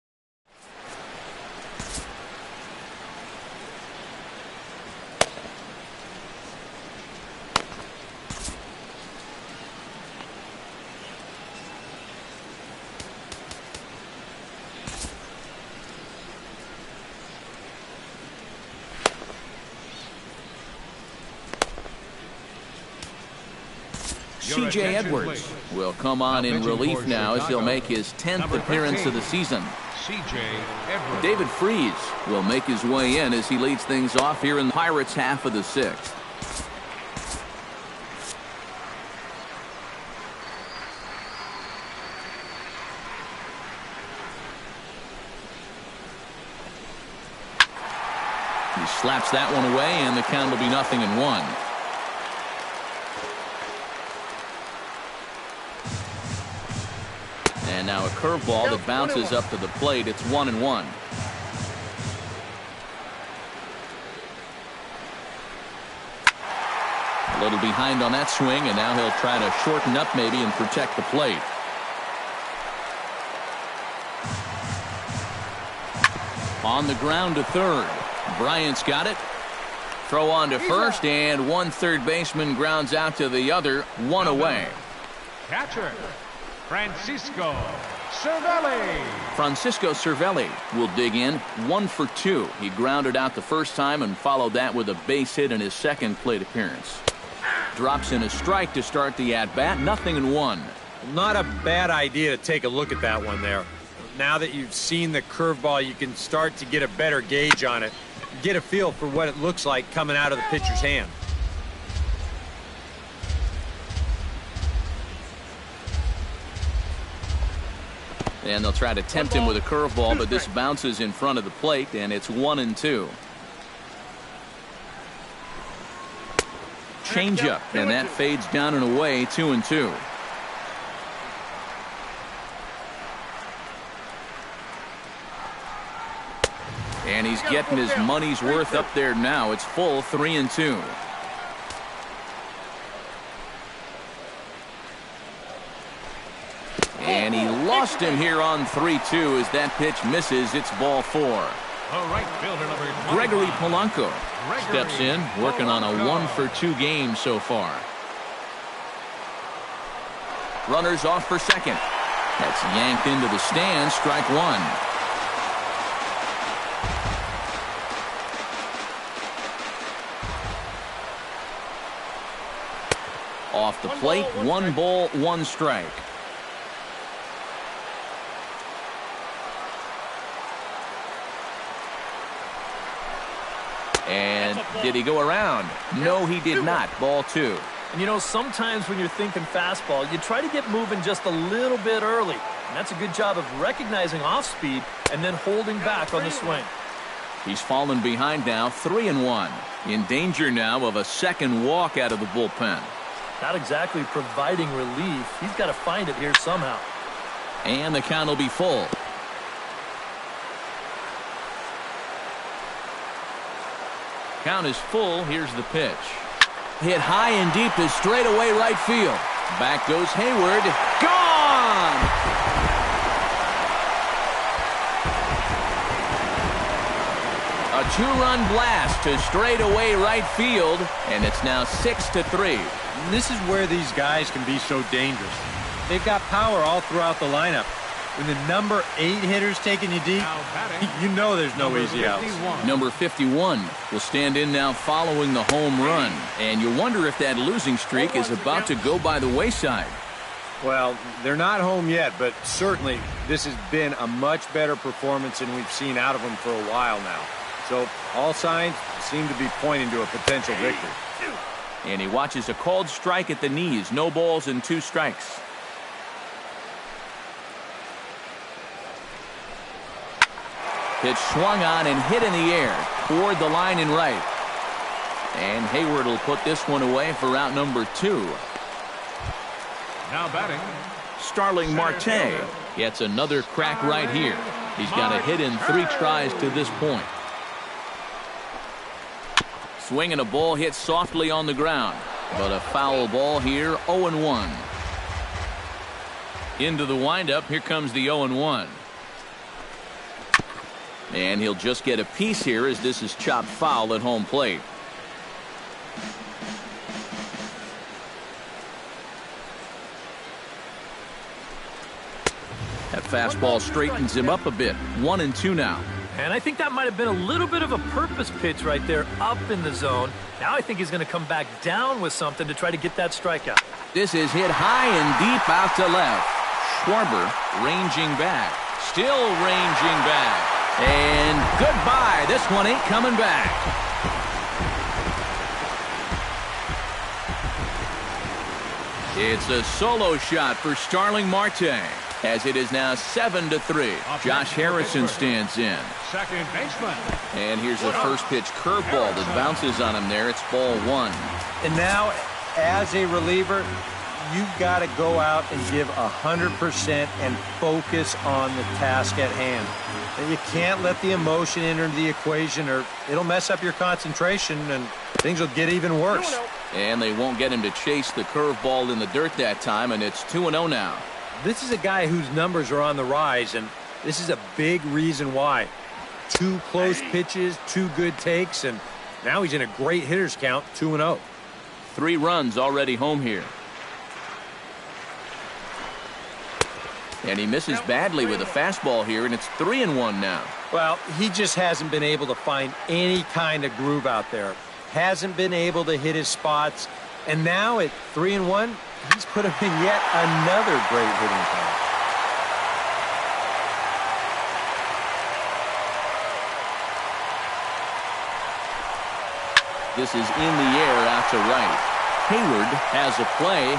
C.J. Edwards will come on in relief now as he'll make his 10th appearance of the season. C.J. Edwards. David Freese will make his way in as he leads things off here in the Pirates' half of the 6th. He slaps that one away, and the count will be 0-1. And now a curveball that bounces up to the plate. It's 1-1. A little behind on that swing, and now he'll try to shorten up maybe and protect the plate. On the ground to third. Bryant's got it. Throw on to first, and one third baseman grounds out to the other. One away. Catcher, Francisco Cervelli. Francisco Cervelli will dig in 1 for 2. He grounded out the first time and followed that with a base hit in his second plate appearance. Drops in a strike to start the at-bat. 0-1. Not a bad idea to take a look at that one there. Now that you've seen the curveball, you can start to get a better gauge on it. Get a feel for what it looks like coming out of the pitcher's hand. And they'll try to tempt him with a curveball, but this bounces in front of the plate, and it's 1-2. Changeup, and that fades down and away. 2-2. And he's getting his money's worth up there now. It's full. 3-2. And he lost him here on 3-2 as that pitch misses. It's ball 4. Right fielder number 25. Gregory Polanco steps in, working on a 1 for 2 game so far. Runners off for second. That's yanked into the stands. Strike 1. Off the plate, 1 ball, 1 strike. And did he go around? No, he did not. Ball 2. And you know, sometimes when you're thinking fastball, you try to get moving just a little bit early. And that's a good job of recognizing off speed and then holding back on the swing. He's fallen behind now. 3-1. In danger now of a second walk out of the bullpen. Not exactly providing relief. He's got to find it here somehow. And the count will be full. Count is full. Here's the pitch. Hit high and deep to straightaway right field. Back goes Hayward. Gone! A 2-run blast to straightaway right field, and it's now 6-3. And this is where these guys can be so dangerous. They've got power all throughout the lineup. When the number 8 hitter's taking you deep, you know there's no easy outs. Number 51 will stand in now following the home run. And you wonder if that losing streak is about to go by the wayside. Well, they're not home yet, but certainly this has been a much better performance than we've seen out of them for a while now. So all signs seem to be pointing to a potential victory. And he watches a called strike at the knees. No balls and 2 strikes. Pitch swung on and hit in the air toward the line and right. And Hayward will put this one away for out number 2. Now batting, Starling Marte gets another crack right here. He's got a hit in 3 tries to this point. Swinging a ball hit softly on the ground, but a foul ball here. 0-1. Into the windup. Here comes the 0-1. And he'll just get a piece here as this is chopped foul at home plate. That fastball straightens him up a bit. 1-2 now. And I think that might have been a little bit of a purpose pitch right there up in the zone. Now I think he's going to come back down with something to try to get that strikeout. This is hit high and deep out to left. Schwarber ranging back. Still ranging back. And goodbye. This one ain't coming back. It's a solo shot for Starling Marte, as it is now 7-3. Josh Harrison stands in. Second baseman. And here's a first pitch curveball that bounces on him there. It's ball 1. And now, as a reliever, you've got to go out and give 100% and focus on the task at hand. And you can't let the emotion enter the equation, or it'll mess up your concentration and things will get even worse. And they won't get him to chase the curveball in the dirt that time, and it's 2-0 now. This is a guy whose numbers are on the rise, and this is a big reason why. 2 close pitches, 2 good takes, and now he's in a great hitter's count, 2-0. 3 runs already home here. And he misses badly with a fastball here, and it's 3-1 now. Well, he just hasn't been able to find any kind of groove out there. Hasn't been able to hit his spots. And now at 3-1, he's put him in yet another great hitting count. This is in the air out to right. Hayward has a play.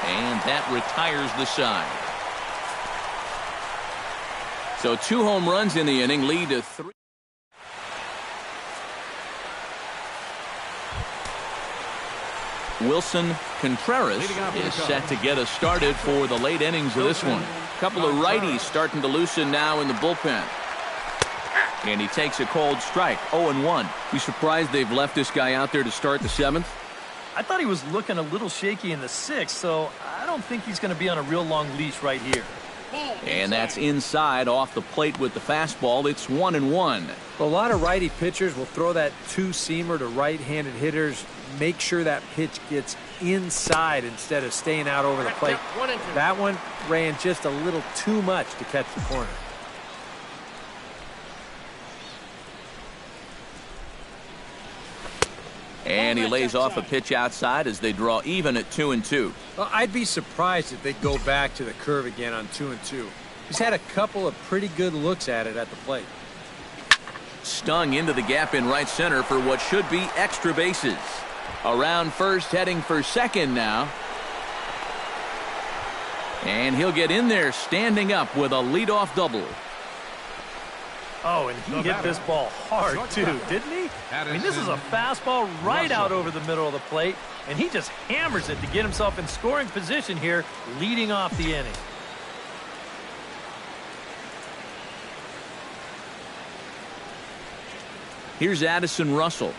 And that retires the side. So 2 home runs in the inning lead to 3. Wilson Contreras is set to get us started for the late innings of this one. A couple of righties starting to loosen now in the bullpen. And he takes a cold strike, 0-1. You surprised they've left this guy out there to start the 7th? I thought he was looking a little shaky in the 6th, so I don't think he's going to be on a real long leash right here. And that's inside off the plate with the fastball. It's 1-1. A lot of righty pitchers will throw that 2-seamer to right-handed hitters. Make sure that pitch gets inside instead of staying out over the plate. That one ran just a little too much to catch the corner. And he lays off a pitch outside as they draw even at 2-2. Well, I'd be surprised if they go back to the curve again on 2-2. He's had a couple of pretty good looks at it at the plate. Stung into the gap in right center for what should be extra bases. Around first, heading for second now. And he'll get in there standing up with a leadoff double. Oh, and he hit this ball hard, too, didn't he? I mean, this is a fastball right out over the middle of the plate, and he just hammers it to get himself in scoring position here, leading off the inning. Here's Addison Russell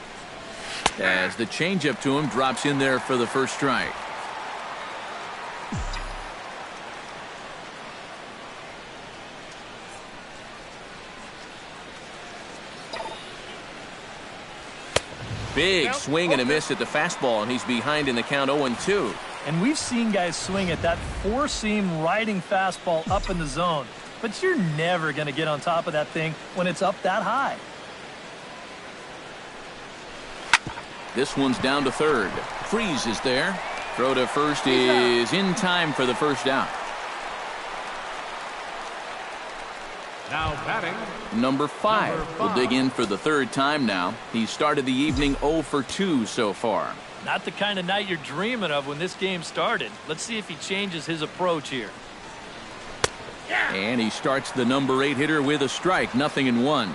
as the changeup to him drops in there for the first strike. Big swing and a miss at the fastball, and he's behind in the count 0-2. And we've seen guys swing at that 4-seam riding fastball up in the zone, but you're never going to get on top of that thing when it's up that high. This one's down to third. Freeze is there. Throw to first is in time for the first out. Now batting, Number 5 will dig in for the 3rd time now. He started the evening 0 for 2 so far. Not the kind of night you're dreaming of when this game started. Let's see if he changes his approach here. And he starts the number 8 hitter with a strike, 0-1.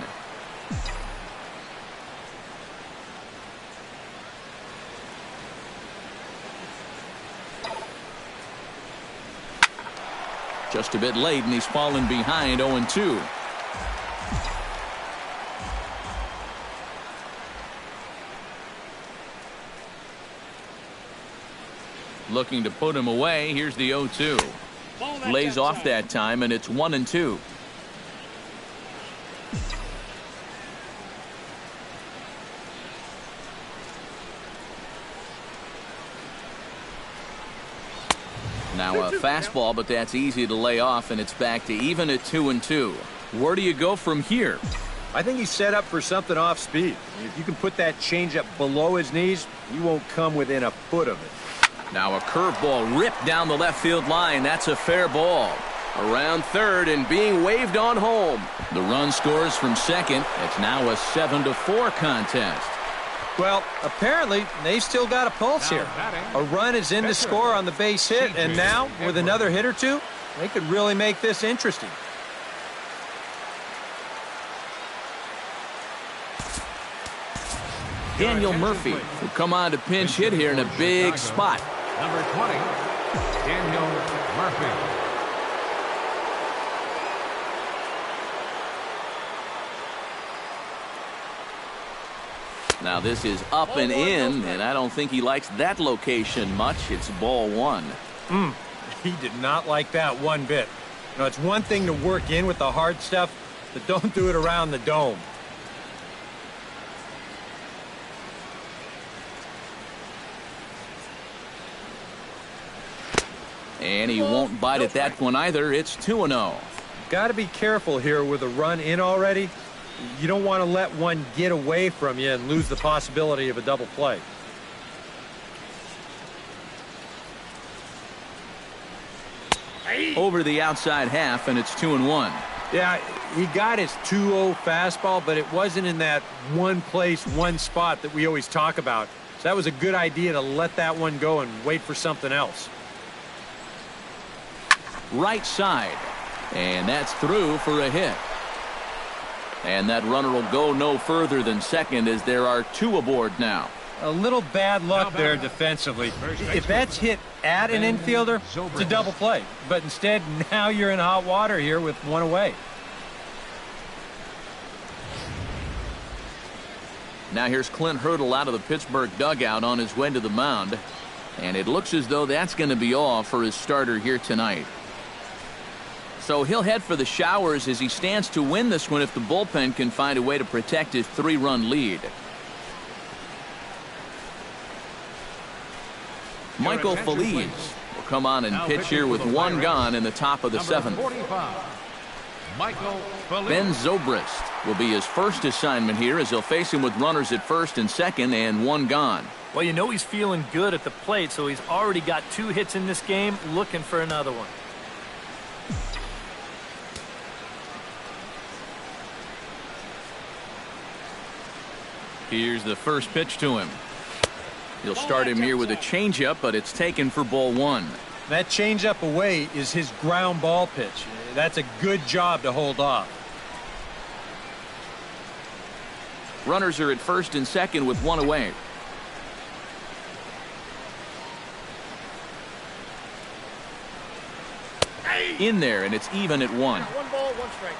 Just a bit late, and he's fallen behind 0-2. Looking to put him away. Here's the 0-2. Lays off that time, and it's 1-2. Now a fastball, but that's easy to lay off, and it's back to even at 2-2. Where do you go from here? I think he's set up for something off speed. If you can put that changeup below his knees, he won't come within a foot of it. Now a curveball ripped down the left field line. That's a fair ball. Around third and being waved on home. The run scores from second. It's now a 7-4 contest. Well, apparently they still got a pulse here. A run is in to score on the base hit, and now with another hit or two, they could really make this interesting. Daniel Murphy will come on to pinch hit here in a big spot. Number 20, Daniel Murphy. Now this is up and in, and I don't think he likes that location much. It's ball one. He did not like that one bit. You know, it's one thing to work in with the hard stuff, but don't do it around the dome. And he won't bite at that one either. It's 2-0. Got to be careful here with a run in already. You don't want to let one get away from you and lose the possibility of a double play. Over the outside half, and it's 2-1. Yeah, he got his 2-0 fastball, but it wasn't in that one place, one spot that we always talk about. So that was a good idea to let that one go and wait for something else. Right side, and that's through for a hit. And that runner will go no further than second as there are two aboard now. A little bad luck there defensively. If that's hit at an infielder, it's a double play. But instead, now you're in hot water here with one away. Now here's Clint Hurdle out of the Pittsburgh dugout on his way to the mound. And it looks as though that's going to be all for his starter here tonight. So he'll head for the showers as he stands to win this one if the bullpen can find a way to protect his 3-run lead. Michael Feliz will come on and pitch here with one gone in the top of the seventh. Ben Zobrist will be his first assignment here as he'll face him with runners at first and second and one gone. Well, you know he's feeling good at the plate, so he's already got 2 hits in this game, looking for another one. Here's the first pitch to him. He'll start him here with a changeup, but it's taken for ball one. That changeup away is his ground ball pitch. That's a good job to hold off. Runners are at first and second with one away. In there, and it's even at 1. 1 ball, 1 strike.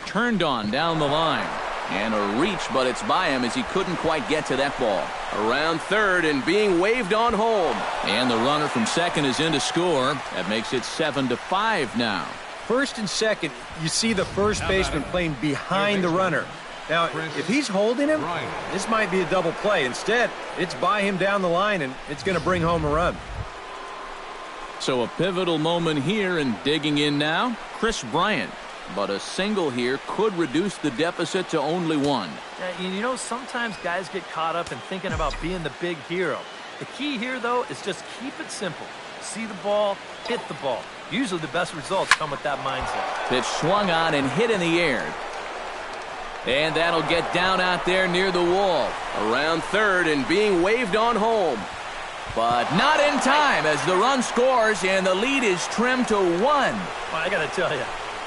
Turned on down the line. And a reach, but it's by him as he couldn't quite get to that ball. Around third and being waved on home. And the runner from second is in to score. That makes it 7-5 now. First and second, you see the first baseman playing behind the runner. Now, if he's holding him, this might be a double play. Instead, it's by him down the line, and it's going to bring home a run. So a pivotal moment here, and digging in now, Chris Bryant. But a single here could reduce the deficit to only 1. Yeah, you know, sometimes guys get caught up in thinking about being the big hero. The key here, though, is just keep it simple. See the ball, hit the ball. Usually the best results come with that mindset. Pitch swung on and hit in the air. And that'll get down out there near the wall. Around third and being waved on home. But not in time as the run scores and the lead is trimmed to 1. Well, I got to tell you,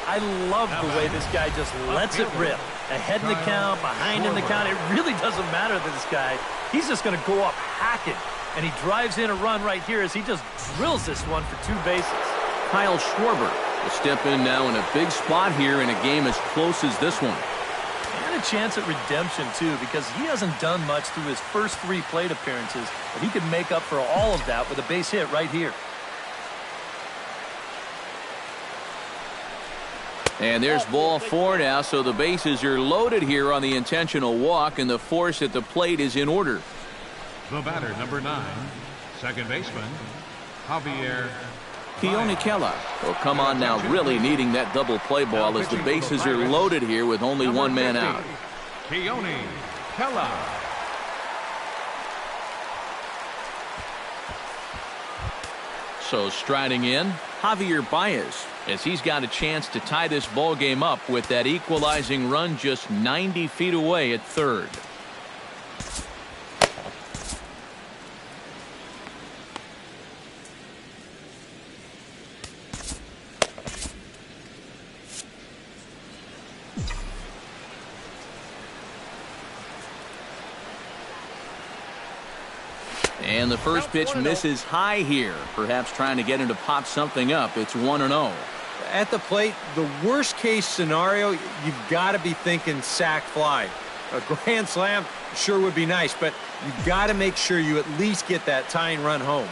I love the way this guy just lets it rip. Ahead in the count, behind in the count. It really doesn't matter to this guy. He's just going to go up hacking. And he drives in a run right here as he just drills this one for 2 bases. Kyle Schwarber will step in now in a big spot here in a game as close as this one. And a chance at redemption, too, because he hasn't done much through his first 3 plate appearances. But he can make up for all of that with a base hit right here. And there's ball 4 now, so the bases are loaded here on the intentional walk, and the force at the plate is in order. The batter, number 9, second baseman, Javier. Keone Kela will come on now, really needing that double play ball as the bases are loaded here with only one man out. Keone Kela. So striding in, Javier Baez, as he's got a chance to tie this ball game up with that equalizing run just 90 feet away at third. And the first pitch misses high here, perhaps trying to get him to pop something up. It's 1-0. At the plate, the worst case scenario, you've got to be thinking sac fly. A grand slam sure would be nice, but you've got to make sure you at least get that tying run home.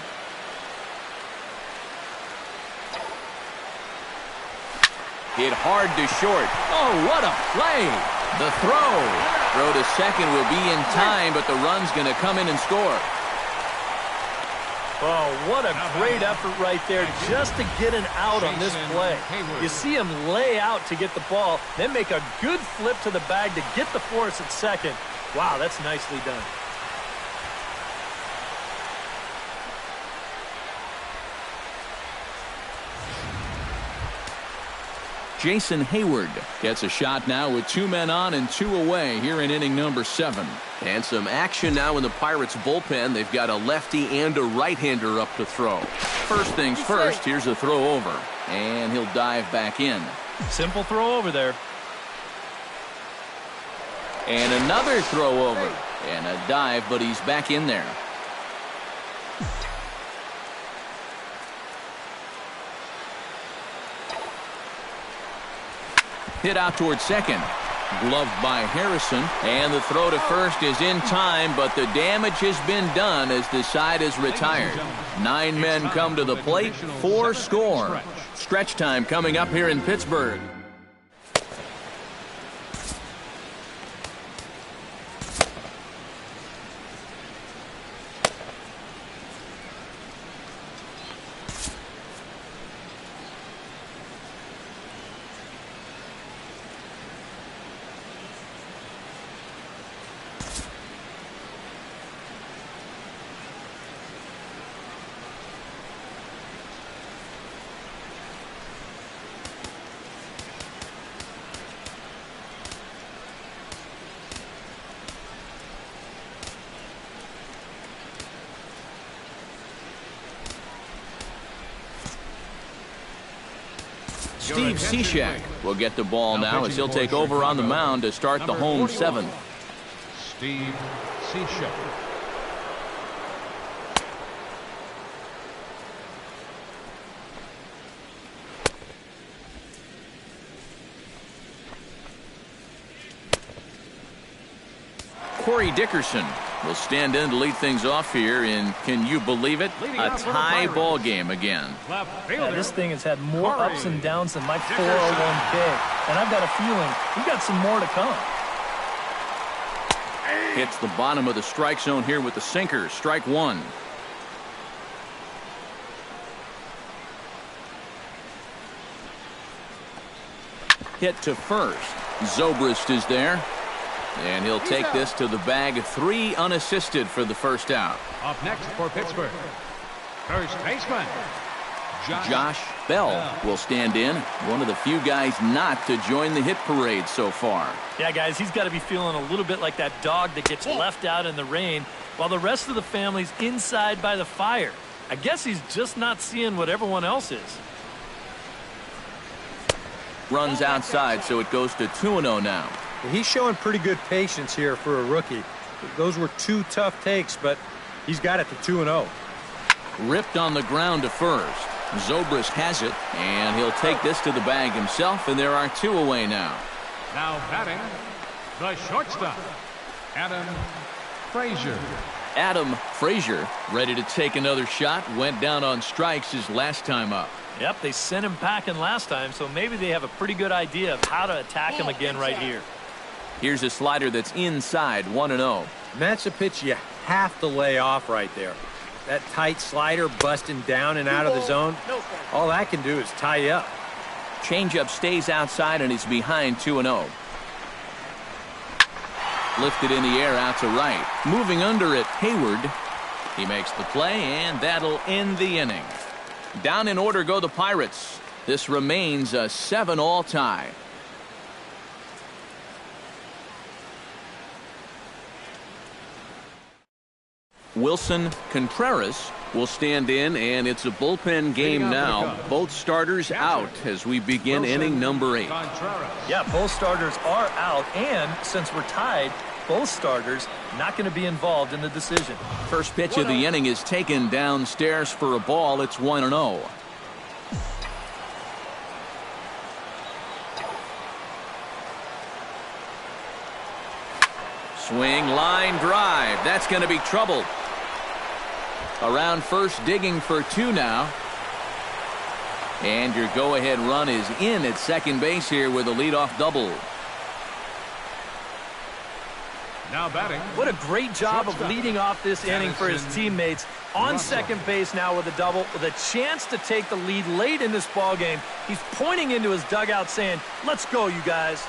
Hit hard to short. Oh, what a play. The throw. Throw to second will be in time, but the run's going to come in and score. Oh, what a great effort right there just to get an out on this play. You see him lay out to get the ball, then make a good flip to the bag to get the force at second. Wow, that's nicely done. Jason Hayward gets a shot now with 2 men on and 2 away here in inning number 7. And some action now in the Pirates bullpen. They've got a lefty and a right-hander up to throw. First things first, here's a throw over. And he'll dive back in. Simple throw over there. And another throw over. And a dive, but he's back in there. Hit out towards second. Gloved by Harrison. And the throw to first is in time, but the damage has been done as the side is retired. 9 men come to the plate, 4 score. Stretch time coming up here in Pittsburgh. Steve Cishek will get the ball now as he'll take over on the mound to start the home 7th. Steve Cishek. Corey Dickerson will stand in to lead things off here in, can you believe it, a tie ball game again. Yeah, this thing has had more ups and downs than my 401k, and I've got a feeling we've got some more to come. Hits the bottom of the strike zone here with the sinker. Strike 1. Hit to first. Zobrist is there. And he'll take this to the bag. 3 unassisted for the first out. Up next for Pittsburgh, first baseman Josh Bell will stand in. One of the few guys not to join the hit parade so far. Yeah, guys, he's got to be feeling a little bit like that dog that gets left out in the rain while the rest of the family's inside by the fire. I guess he's just not seeing what everyone else is. Runs outside, so it goes to 2-0 now. He's showing pretty good patience here for a rookie. Those were 2 tough takes, but he's got it to 2-0. Ripped on the ground to first. Zobrist has it, and he'll take this to the bag himself, and there are 2 away now. Now batting, the shortstop, Adam Frazier. Adam Frazier ready to take another shot. Went down on strikes his last time up. Yep, they sent him packing last time, so maybe they have a pretty good idea of how to attack him again right here. Here's a slider that's inside, 1-0. And that's a pitch you have to lay off right there. That tight slider busting down and out of the zone, all that can do is tie you up. Changeup stays outside, and he's behind 2-0. Lifted in the air out to right. Moving under it, Hayward. He makes the play, and that'll end the inning. Down in order go the Pirates. This remains a 7-all tie. Wilson Contreras will stand in, and it's a bullpen game now. Both starters out as we begin inning number 8. Yeah, both starters are out, and since we're tied, both starters not going to be involved in the decision. First pitch of the inning is taken downstairs for a ball. It's 1-0. Swing, line drive. That's going to be trouble. Around first, digging for 2 now. And your go-ahead run is in at second base here with a leadoff double. Now batting. What a great job of leading off this inning for his teammates. On second base now with a double, with a chance to take the lead late in this ball game. He's pointing into his dugout saying, "Let's go, you guys."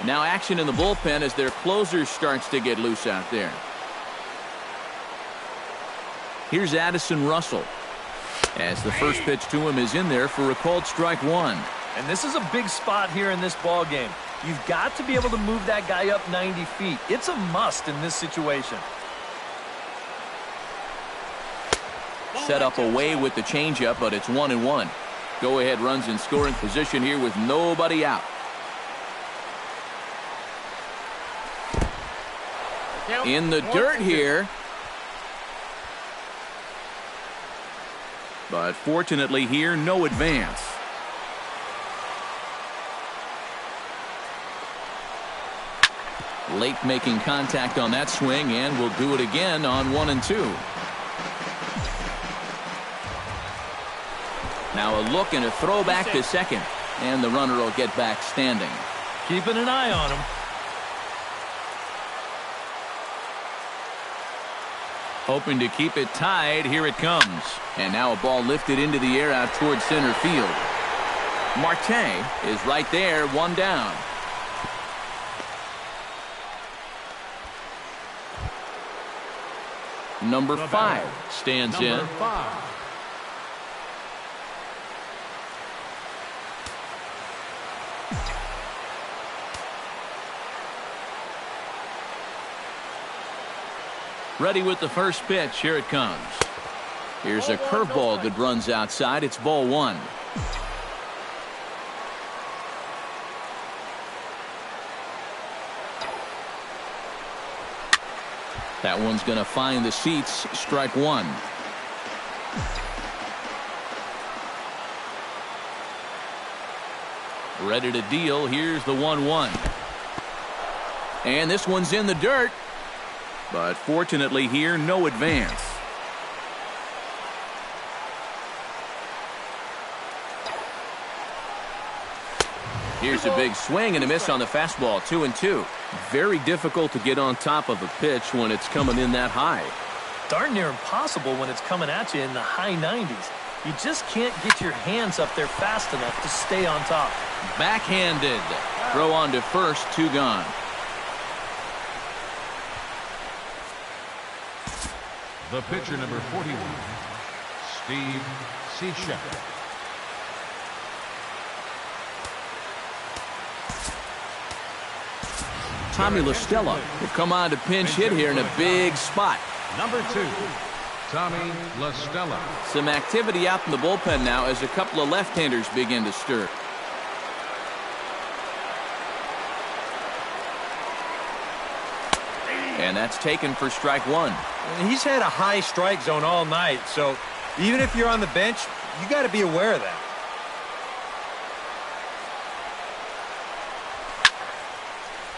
Now action in the bullpen as their closer starts to get loose out there. Here's Addison Russell, as the first pitch to him is in there for a called strike 1. And this is a big spot here in this ball game. You've got to be able to move that guy up 90 feet. It's a must in this situation. Set up away with the changeup, but it's 1-1. Go ahead runs in scoring position here with nobody out. In the dirt here. But fortunately here, no advance. Lake making contact on that swing, and will do it again on 1-2. Now a look and a throw back to second. And the runner will get back standing. Keeping an eye on him. Hoping to keep it tied. Here it comes. And now a ball lifted into the air out towards center field. Marte is right there, 1 down. Number 5 stands in. Ready with the first pitch. Here it comes. Here's a curveball that runs outside. It's ball 1. That one's going to find the seats. Strike 1. Ready to deal. Here's the 1-1. And this one's in the dirt. But fortunately here, no advance. Here's a big swing and a miss on the fastball. 2-2. Very difficult to get on top of a pitch when it's coming in that high. Darn near impossible when it's coming at you in the high 90s. You just can't get your hands up there fast enough to stay on top. Backhanded. Throw on to first. 2 gone. The pitcher, number 41, Steve Cishek. Tommy La Stella will come on to pinch hit here in a big spot. Number 2, Tommy La Stella. Some activity out in the bullpen now as a couple of left-handers begin to stir. And that's taken for strike 1. He's had a high strike zone all night, so even if you're on the bench, you got to be aware of that.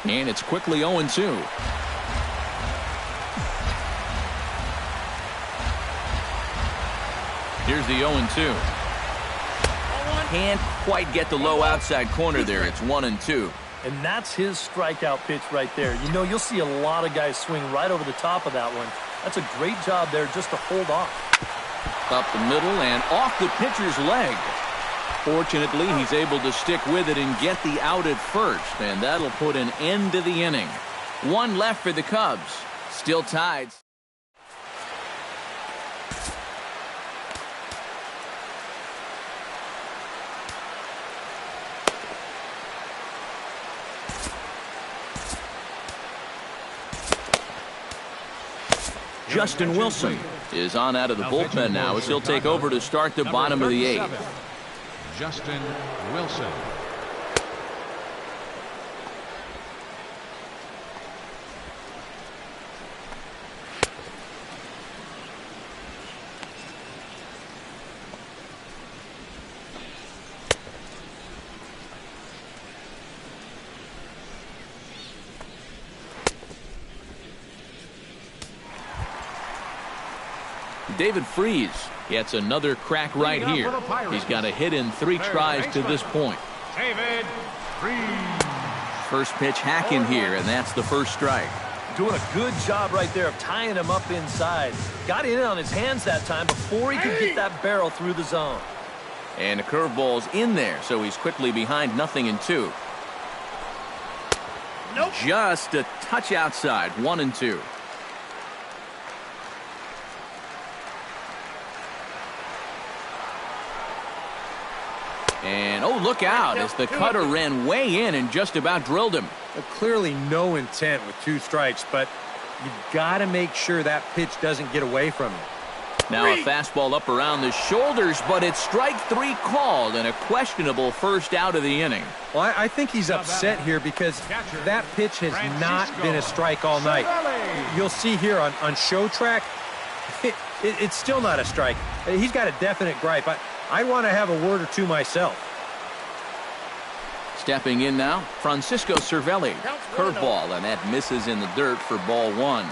And it's quickly 0-2. Here's the 0-2. can't quite get the low outside corner there. It's 1-2. And that's his strikeout pitch right there. You know, you'll see a lot of guys swing right over the top of that one. That's a great job there just to hold off. Up the middle and off the pitcher's leg. Fortunately, he's able to stick with it and get the out at first, and that'll put an end to the inning. One left for the Cubs. Still tied. Justin Wilson is on out of the bullpen now as he'll take over to start the bottom of the 8th. Justin Wilson. David Freese gets another crack right here. He's got a hit in 3 tries to this point. David Freese. First pitch hacking here, and that's the first strike. Doing a good job right there of tying him up inside. Got in on his hands that time before he could get that barrel through the zone. And the curveball's in there, so he's quickly behind 0-2. Nope. Just a touch outside, 1-2. And, oh, look out as the cutter ran way in and just about drilled him. Well, clearly no intent with 2 strikes, but you've got to make sure that pitch doesn't get away from him. Now a fastball up around the shoulders, but it's strike 3 called and a questionable first out of the inning. Well, I think he's upset here because that pitch has not been a strike all night. You'll see here on show track, it's still not a strike. He's got a definite gripe. I want to have a word or two myself. Stepping in now, Francisco Cervelli. Curveball, and that misses in the dirt for ball 1.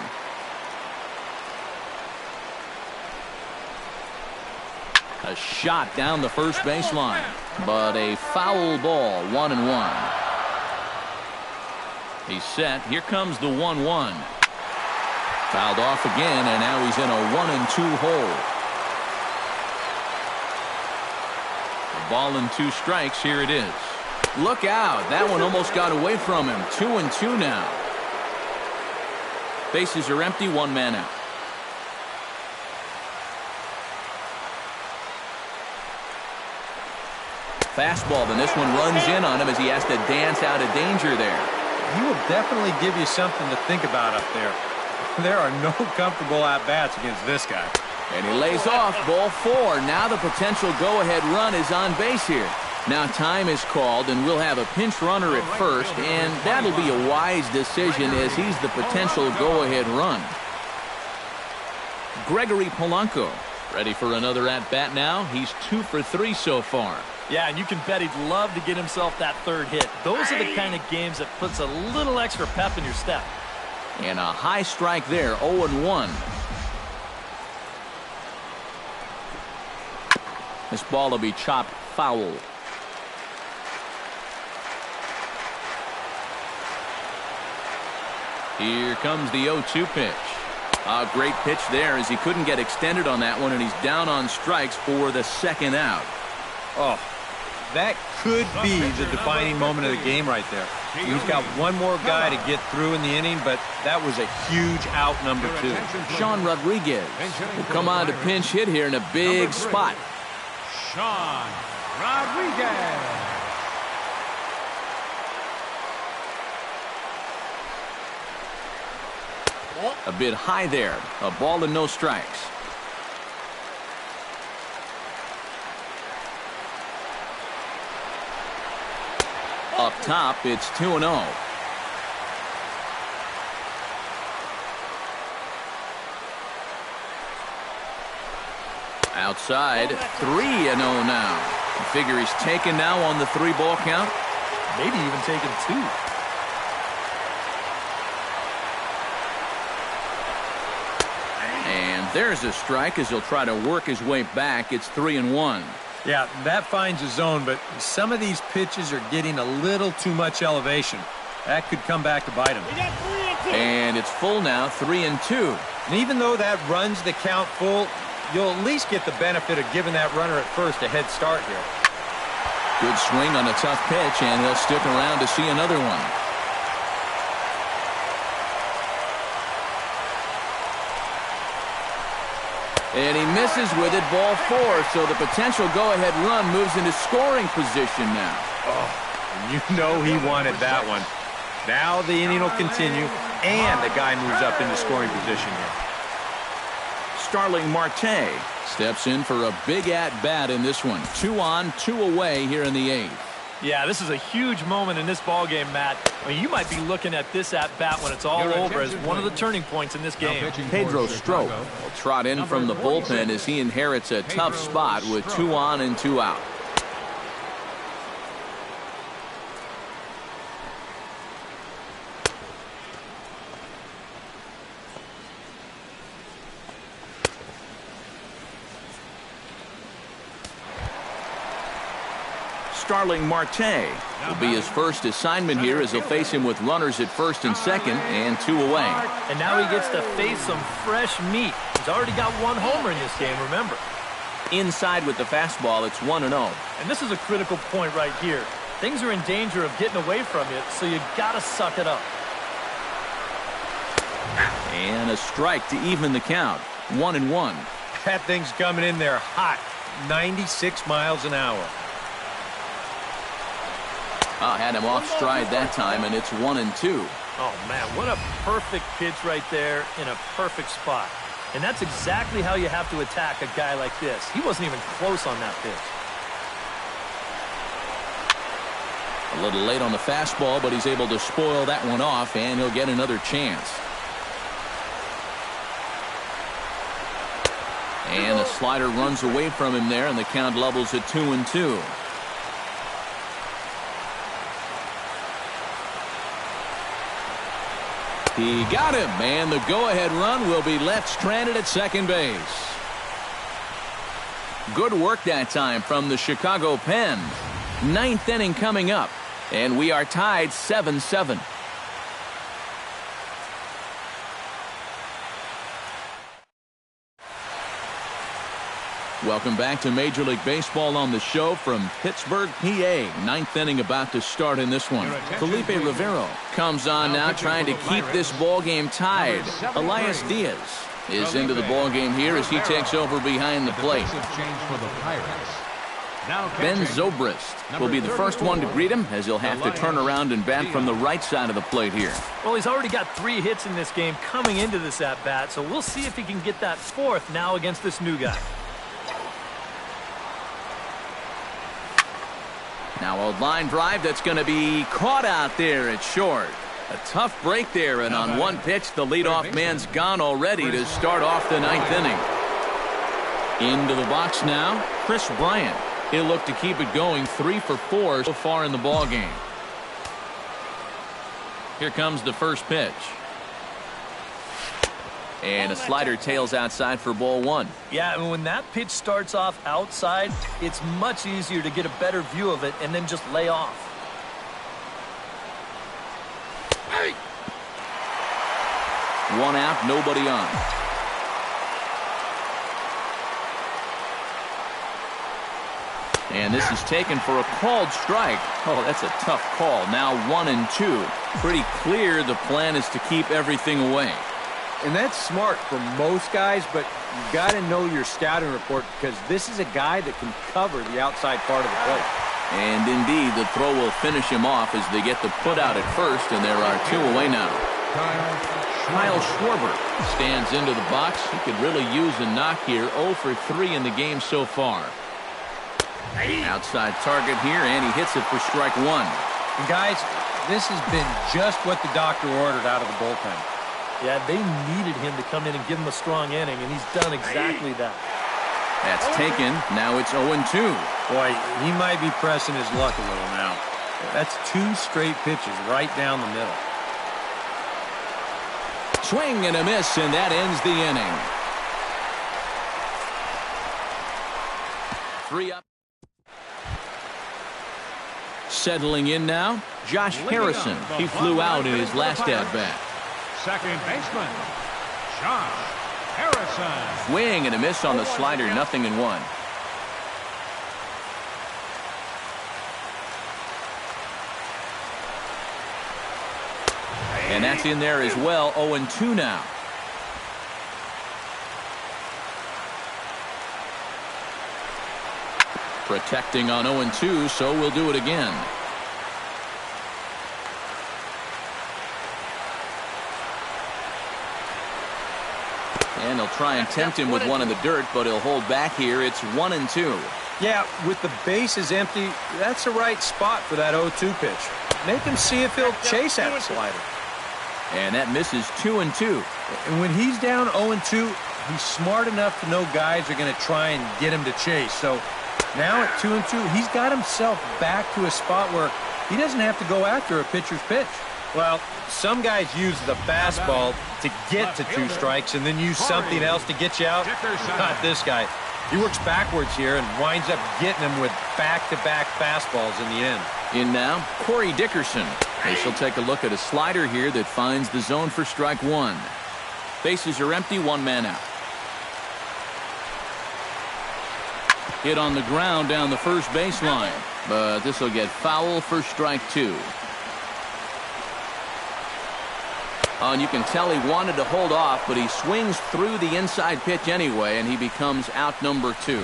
A shot down the first baseline, but a foul ball, 1-1. He's set. Here comes the 1-1. Fouled off again, and now he's in a 1-2 hole. Ball and 2 strikes. Here it is. Look out. That one almost got away from him. 2-2 now. Bases are empty. 1 man out. Fastball. Then this one runs in on him as he has to dance out of danger there. He will definitely give you something to think about up there. There are no comfortable at-bats against this guy. And he lays off, ball 4. Now the potential go-ahead run is on base here. Now time is called, and we'll have a pinch runner at first, and that'll be a wise decision as he's the potential go-ahead run. Gregory Polanco ready for another at-bat now. He's 2 for 3 so far. Yeah, and you can bet he'd love to get himself that 3rd hit. Those are the kind of games that puts a little extra pep in your step. And a high strike there, 0-1. This ball will be chopped foul. Here comes the 0-2 pitch. A great pitch there as he couldn't get extended on that one, and he's down on strikes for the 2nd out. Oh, that could be the defining moment of the game right there. He's got one more guy to get through in the inning, but that was a huge out, number 2. Sean Rodriguez will come on to pinch hit here in a big spot. Sean Rodriguez. A bit high there. A ball and no strikes. Up top, it's 2-0. Outside, 3-0 now. You figure he's taken now on the 3-ball count. Maybe even taken 2. And there's a strike as he'll try to work his way back. It's 3-1. Yeah, that finds a zone, but some of these pitches are getting a little too much elevation. That could come back to bite him. And it's full now, 3-2. And even though that runs the count full, you'll at least get the benefit of giving that runner at first a head start here. Good swing on a tough pitch, and he'll stick around to see another one. And he misses with it, ball 4, so the potential go-ahead run moves into scoring position now. Oh, you know he wanted that one. Now the inning will continue, and the guy moves up into scoring position here. Starling Marte steps in for a big at-bat in this one. 2 on, 2 away here in the 8th. Yeah, this is a huge moment in this ball game, Matt. I mean, you might be looking at this at-bat when it's all over as one of the turning points in this game. Pedro Strop will trot in from the bullpen as he inherits a tough spot with 2 on and 2 out. Starling Marte will be his first assignment here as he'll face him with runners at first and second and 2 away. And now he gets to face some fresh meat. He's already got 1 homer in this game, remember. Inside with the fastball, it's 1-0. And this is a critical point right here. Things are in danger of getting away from you, so you got to suck it up. And a strike to even the count. 1-1. That thing's coming in there hot. 96 miles an hour. Had him off stride that time, and it's 1-2. Oh, man, what a perfect pitch right there in a perfect spot. And that's exactly how you have to attack a guy like this. He wasn't even close on that pitch. A little late on the fastball, but he's able to spoil that one off, and he'll get another chance. And a slider runs away from him there, and the count levels at 2-2. He got him, and the go-ahead run will be left stranded at second base. Good work that time from the Chicago pen. 9th inning coming up, and we are tied 7-7. Welcome back to Major League Baseball on the show from Pittsburgh, PA. 9th inning about to start in this one. Felipe Rivero comes on now trying to keep this ball game tied. Elias Diaz is into the ball game here as he takes over behind the plate. Ben Zobrist will be the first one to greet him as he'll have to turn around and bat from the right side of the plate here. Well, he's already got 3 hits in this game coming into this at-bat, so we'll see if he can get that 4th now against this new guy. Now a line drive that's going to be caught out there at short. A tough break there, and on one pitch, the leadoff man's gone already to start off the 9th inning. Into the box now, Chris Bryant. He'll look to keep it going, 3 for 4 so far in the ball game. Here comes the first pitch. And a slider tails outside for ball 1. Yeah, and when that pitch starts off outside, it's much easier to get a better view of it and then just lay off. Hey. 1 out, nobody on. And this is taken for a called strike. Oh, that's a tough call. Now 1-2. Pretty clear the plan is to keep everything away. And that's smart for most guys, but you've got to know your scouting report because this is a guy that can cover the outside part of the plate. And indeed, the throw will finish him off as they get the put out at first, and there are 2 away now. Kyle Schwarber stands into the box. He could really use a knock here. 0 for 3 in the game so far. Outside target here, and he hits it for strike 1. And guys, this has been just what the doctor ordered out of the bullpen. Yeah, they needed him to come in and give him a strong inning, and he's done exactly that. That's taken. Now it's 0-2. Boy, he might be pressing his luck a little now. That's 2 straight pitches right down the middle. Swing and a miss, and that ends the inning. 3 up. Settling in now, Josh Harrison. He flew out in his last at-bat. Second baseman, Josh Harrison. Swing and a miss on the slider, 0-1. And that's in there as well, 0-2 now. Protecting on 0-2, so we'll do it again. And they'll try and tempt him with one in the dirt, but he'll hold back here. It's 1-2. Yeah, with the bases empty, that's the right spot for that 0-2 pitch. Make him see if he'll chase that slider. And that misses 2-2. And when he's down 0-2, he's smart enough to know guys are going to try and get him to chase. So now at 2-2, he's got himself back to a spot where he doesn't have to go after a pitcher's pitch. Well, some guys use the fastball to get to 2 strikes and then use something else to get you out. Not this guy. He works backwards here and winds up getting them with back-to-back fastballs in the end. In now, Corey Dickerson. As he'll take a look at a slider here that finds the zone for strike 1. Bases are empty, 1 man out. Hit on the ground down the first baseline, but this will get foul for strike 2. And you can tell he wanted to hold off, but he swings through the inside pitch anyway, and he becomes out number 2.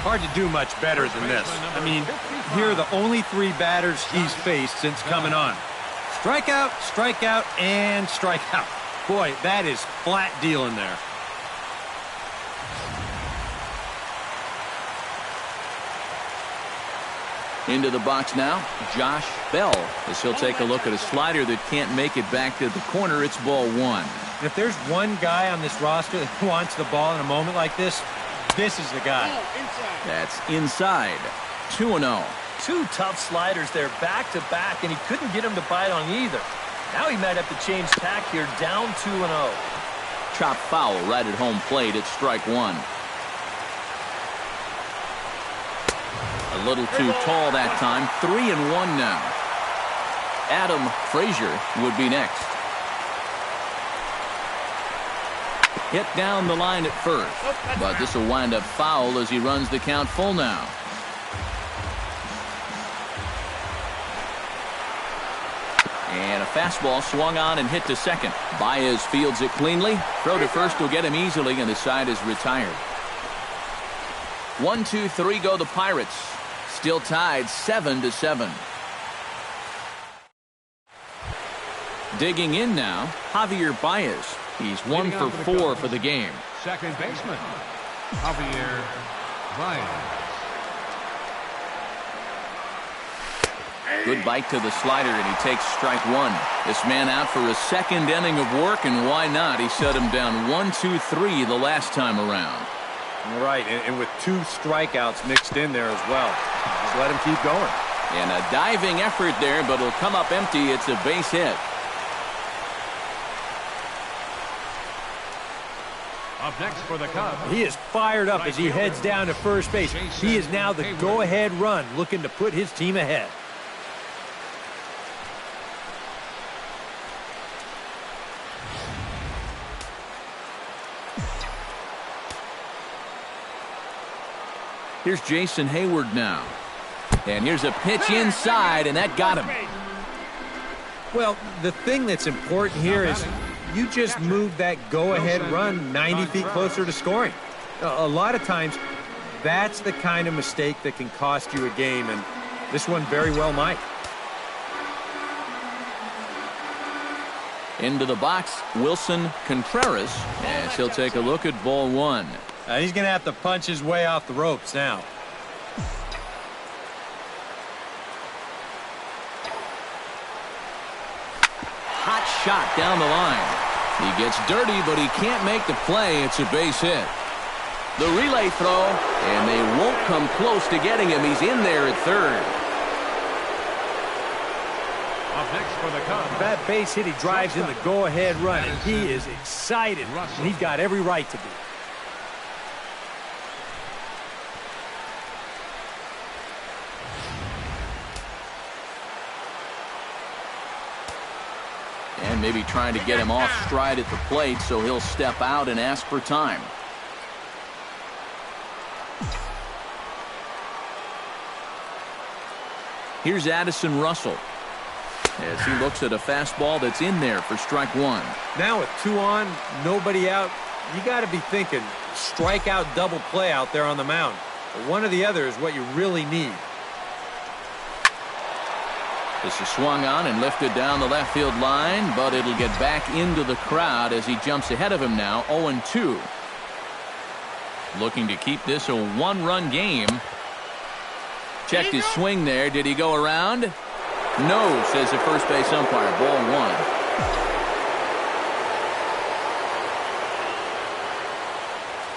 Hard to do much better than this. I mean, here are the only 3 batters he's faced since coming on. Strikeout, strikeout, and strikeout. Boy, that is flat dealing there. Into the box now, Josh Bell, as he'll take a look at a slider that can't make it back to the corner. It's ball 1. If there's one guy on this roster that wants the ball in a moment like this, this is the guy. That's inside. 2-0. 2 tough sliders there back-to-back, and he couldn't get him to bite on either. Now he might have to change tack here, down 2-0. Chop foul right at home plate. It's strike 1. A little too tall that time. 3-1 now. Adam Frazier would be next. Hit down the line at first, but this will wind up foul as he runs the count full now. And a fastball swung on and hit to second. Baez fields it cleanly. Throw to first will get him easily, and the side is retired. 1, 2, 3 go the Pirates. Still tied 7-7. Digging in now, Javier Baez. He's 1 for 4 for the game. Second baseman, Javier Baez. Good bite to the slider, and he takes strike 1. This man out for a second inning of work, and why not? He shut him down 1-2-3 the last time around. Right, and with 2 strikeouts mixed in there as well. Just let him keep going. And a diving effort there, but it'll come up empty. It's a base hit. Up next for the Cubs. He is fired up as he heads down to first base. He is now the go-ahead run, looking to put his team ahead. Here's Jason Hayward now. And here's a pitch inside, and that got him. Well, the thing that's important here is you just move that go-ahead run 90 feet closer to scoring. A lot of times, that's the kind of mistake that can cost you a game, and this one very well might. Into the box, Wilson Contreras, as he'll take a look at ball 1. He's going to have to punch his way off the ropes now. Hot shot down the line. He gets dirty, but he can't make the play. It's a base hit. The relay throw, and they won't come close to getting him. He's in there at third. Up next for the Cubs. That base hit, he drives in the go-ahead run, and he is excited, and he's got every right to be. maybe trying to get him off stride at the plate, so he'll step out and ask for time. Here's Addison Russell as he looks at a fastball that's in there for strike one. Now with 2 on, nobody out, you got to be thinking strikeout double play out there on the mound. One or the other is what you really need. This is swung on and lifted down the left field line, but it'll get back into the crowd as he jumps ahead of him now, 0-2. Looking to keep this a 1-run game. Checked his swing there. Did he go around? No, says the first base umpire. Ball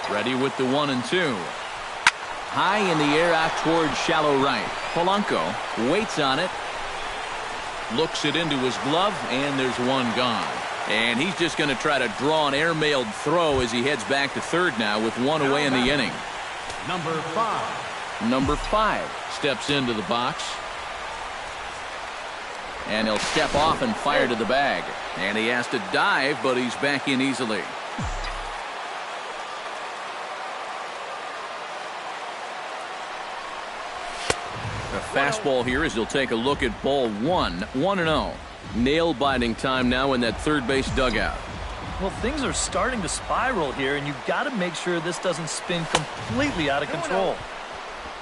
1. Ready with the 1-2. High in the air out towards shallow right. Polanco waits on it. Looks it into his glove, and there's one gone. And he's just going to try to draw an airmailed throw as he heads back to third now with 1 away in the inning. Number 5. Number 5 steps into the box. And he'll step off and fire to the bag. And he has to dive, but he's back in easily. A fastball here as he'll take a look at ball 1. 1-0. Nail-biting time now in that third base dugout. Well, things are starting to spiral here, and you've got to make sure this doesn't spin completely out of control.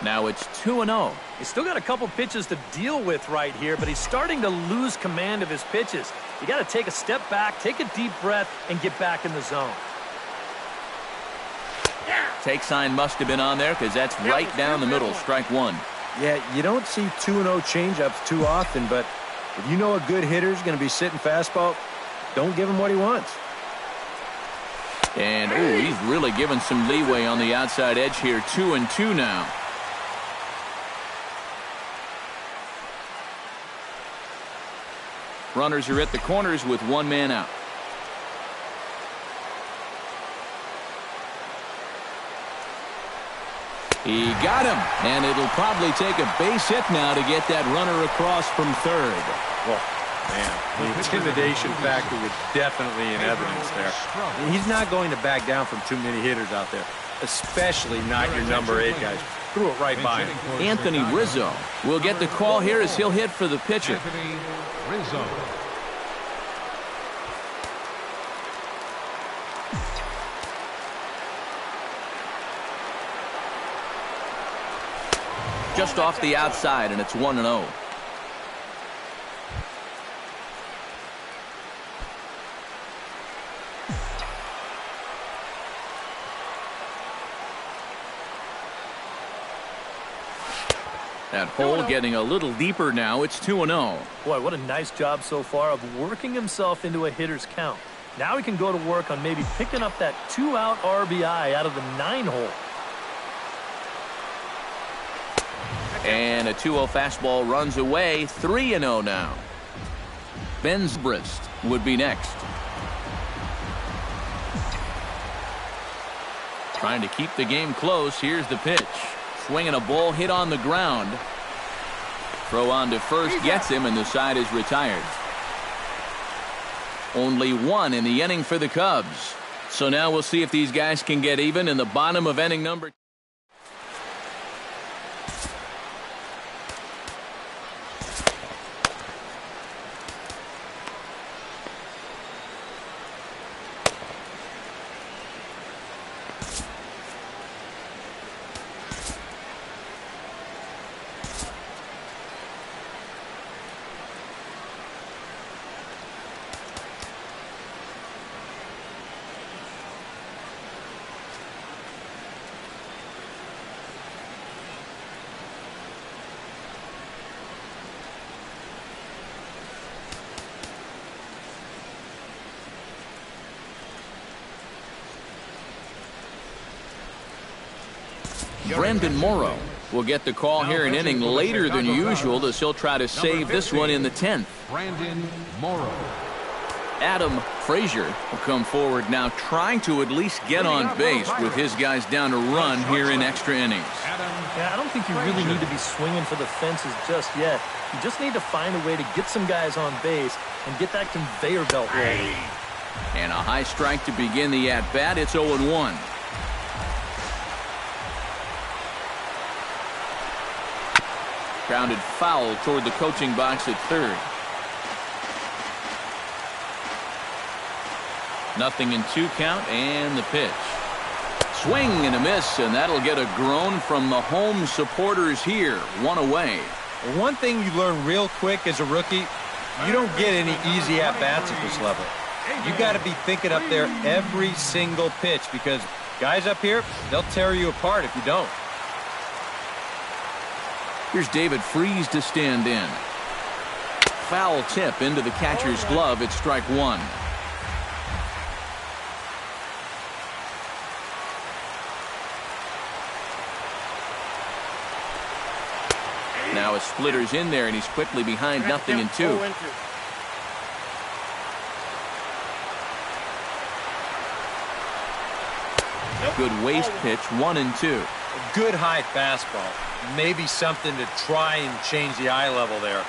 Now it's 2-0. He's still got a couple pitches to deal with right here, but he's starting to lose command of his pitches. You got to take a step back, take a deep breath, and get back in the zone. Take sign must have been on there because that's right down the middle. Strike 1. Yeah, you don't see 2-0 changeups too often, but if you know a good hitter's going to be sitting fastball, don't give him what he wants. And, ooh, he's really given some leeway on the outside edge here. 2-2 now. Runners are at the corners with 1 man out. He got him, and it'll probably take a base hit now to get that runner across from third. Well, man, the intimidation factor was definitely in evidence there. He's not going to back down from too many hitters out there, especially not your number 8 guys. Threw it right by him. Anthony Rizzo will get the call here as he'll hit for the pitcher. Anthony Rizzo. Just off the outside, and it's 1-0. That hole getting a little deeper now. It's 2-0. Boy, what a nice job so far of working himself into a hitter's count. Now he can go to work on maybe picking up that 2-out RBI out of the 9-hole. And a 2-0 fastball runs away. 3-0 now. Bensbrist would be next. Trying to keep the game close. Here's the pitch. Swinging a ball hit on the ground. Throw on to first gets him, and the side is retired. Only 1 in the inning for the Cubs. So now we'll see if these guys can get even in the bottom of inning number 2. Brandon Morrow will get the call here an inning later than usual as he'll try to save this one in the 10th. Brandon Morrow. Adam Frazier will come forward now, trying to at least get on base with his guys down to run here in extra innings. Yeah, I don't think you really need to be swinging for the fences just yet. You just need to find a way to get some guys on base and get that conveyor belt ready. And a high strike to begin the at-bat. It's 0-1. Grounded foul toward the coaching box at third. 0-2 count, and the pitch. Swing and a miss, and that'll get a groan from the home supporters here. One away. Well, one thing you learn real quick as a rookie, you don't get any easy at-bats at this level. You got to be thinking up there every single pitch, because guys up here, they'll tear you apart if you don't. Here's David Freese to stand in. Foul tip into the catcher's glove. It's strike one. Now a splitter's in there, and he's quickly behind 0-2. Good waist pitch, 1-2. A good high fastball. Maybe something to try and change the eye level there.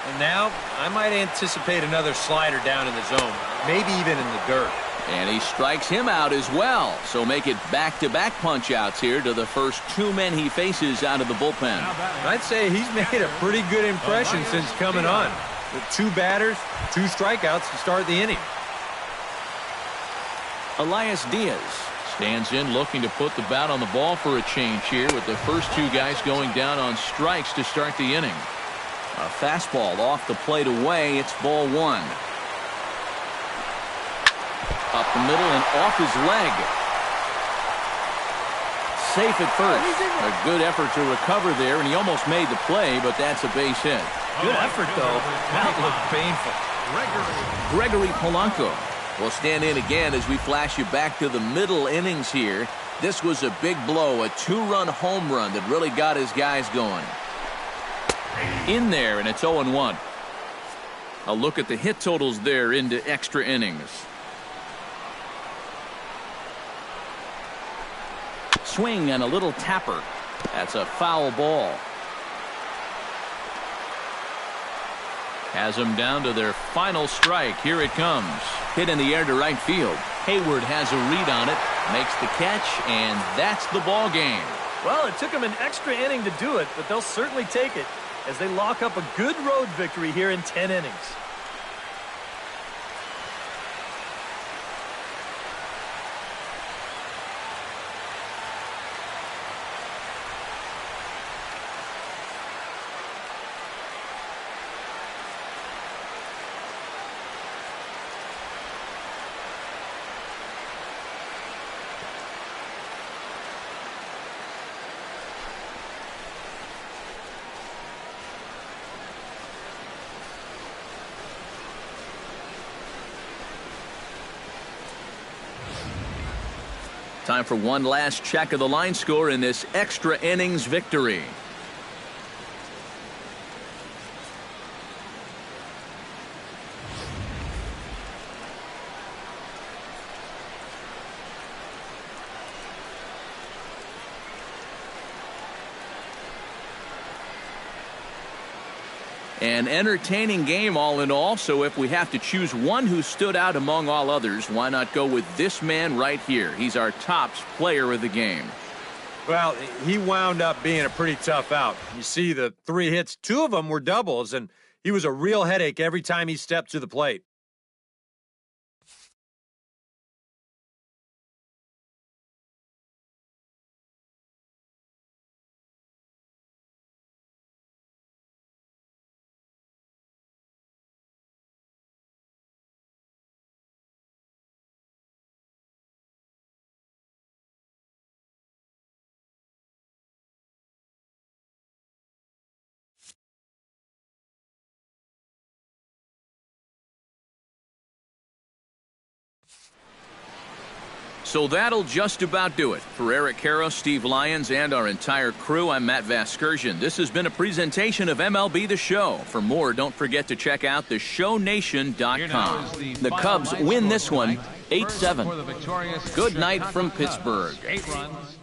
And now I might anticipate another slider down in the zone, maybe even in the dirt. And he strikes him out as well. So make it back-to-back punch-outs here to the first two men he faces out of the bullpen. I'd say he's made a pretty good impression since coming on. With 2 batters, 2 strikeouts to start the inning. Elias Diaz stands in, looking to put the bat on the ball for a change here, with the first 2 guys going down on strikes to start the inning. A fastball off the plate away. It's ball 1. Up the middle and off his leg. Safe at first. A good effort to recover there, and he almost made the play, but that's a base hit. Good effort, though. That looked painful. Gregory Polanco will stand in again as we flash you back to the middle innings here. This was a big blow, a 2-run home run that really got his guys going. In there, and it's 0-1. A look at the hit totals there into extra innings. Swing and a little tapper. That's a foul ball. Has them down to their final strike. Here it comes. Hit in the air to right field. Hayward has a read on it, makes the catch, and that's the ball game. Well, it took them an extra inning to do it, but they'll certainly take it as they lock up a good road victory here in 10 innings. Time for one last check of the line score in this extra innings victory. An entertaining game all in all, so if we have to choose one who stood out among all others, why not go with this man right here? He's our tops player of the game. Well, he wound up being a pretty tough out. You see the 3 hits, 2 of them were doubles, and he was a real headache every time he stepped to the plate. So that'll just about do it. For Eric Karros, Steve Lyons, and our entire crew, I'm Matt Vasgersian. This has been a presentation of MLB The Show. For more, don't forget to check out theshownation.com. The Cubs win this one 8-7. Good night from Pittsburgh. 8 runs.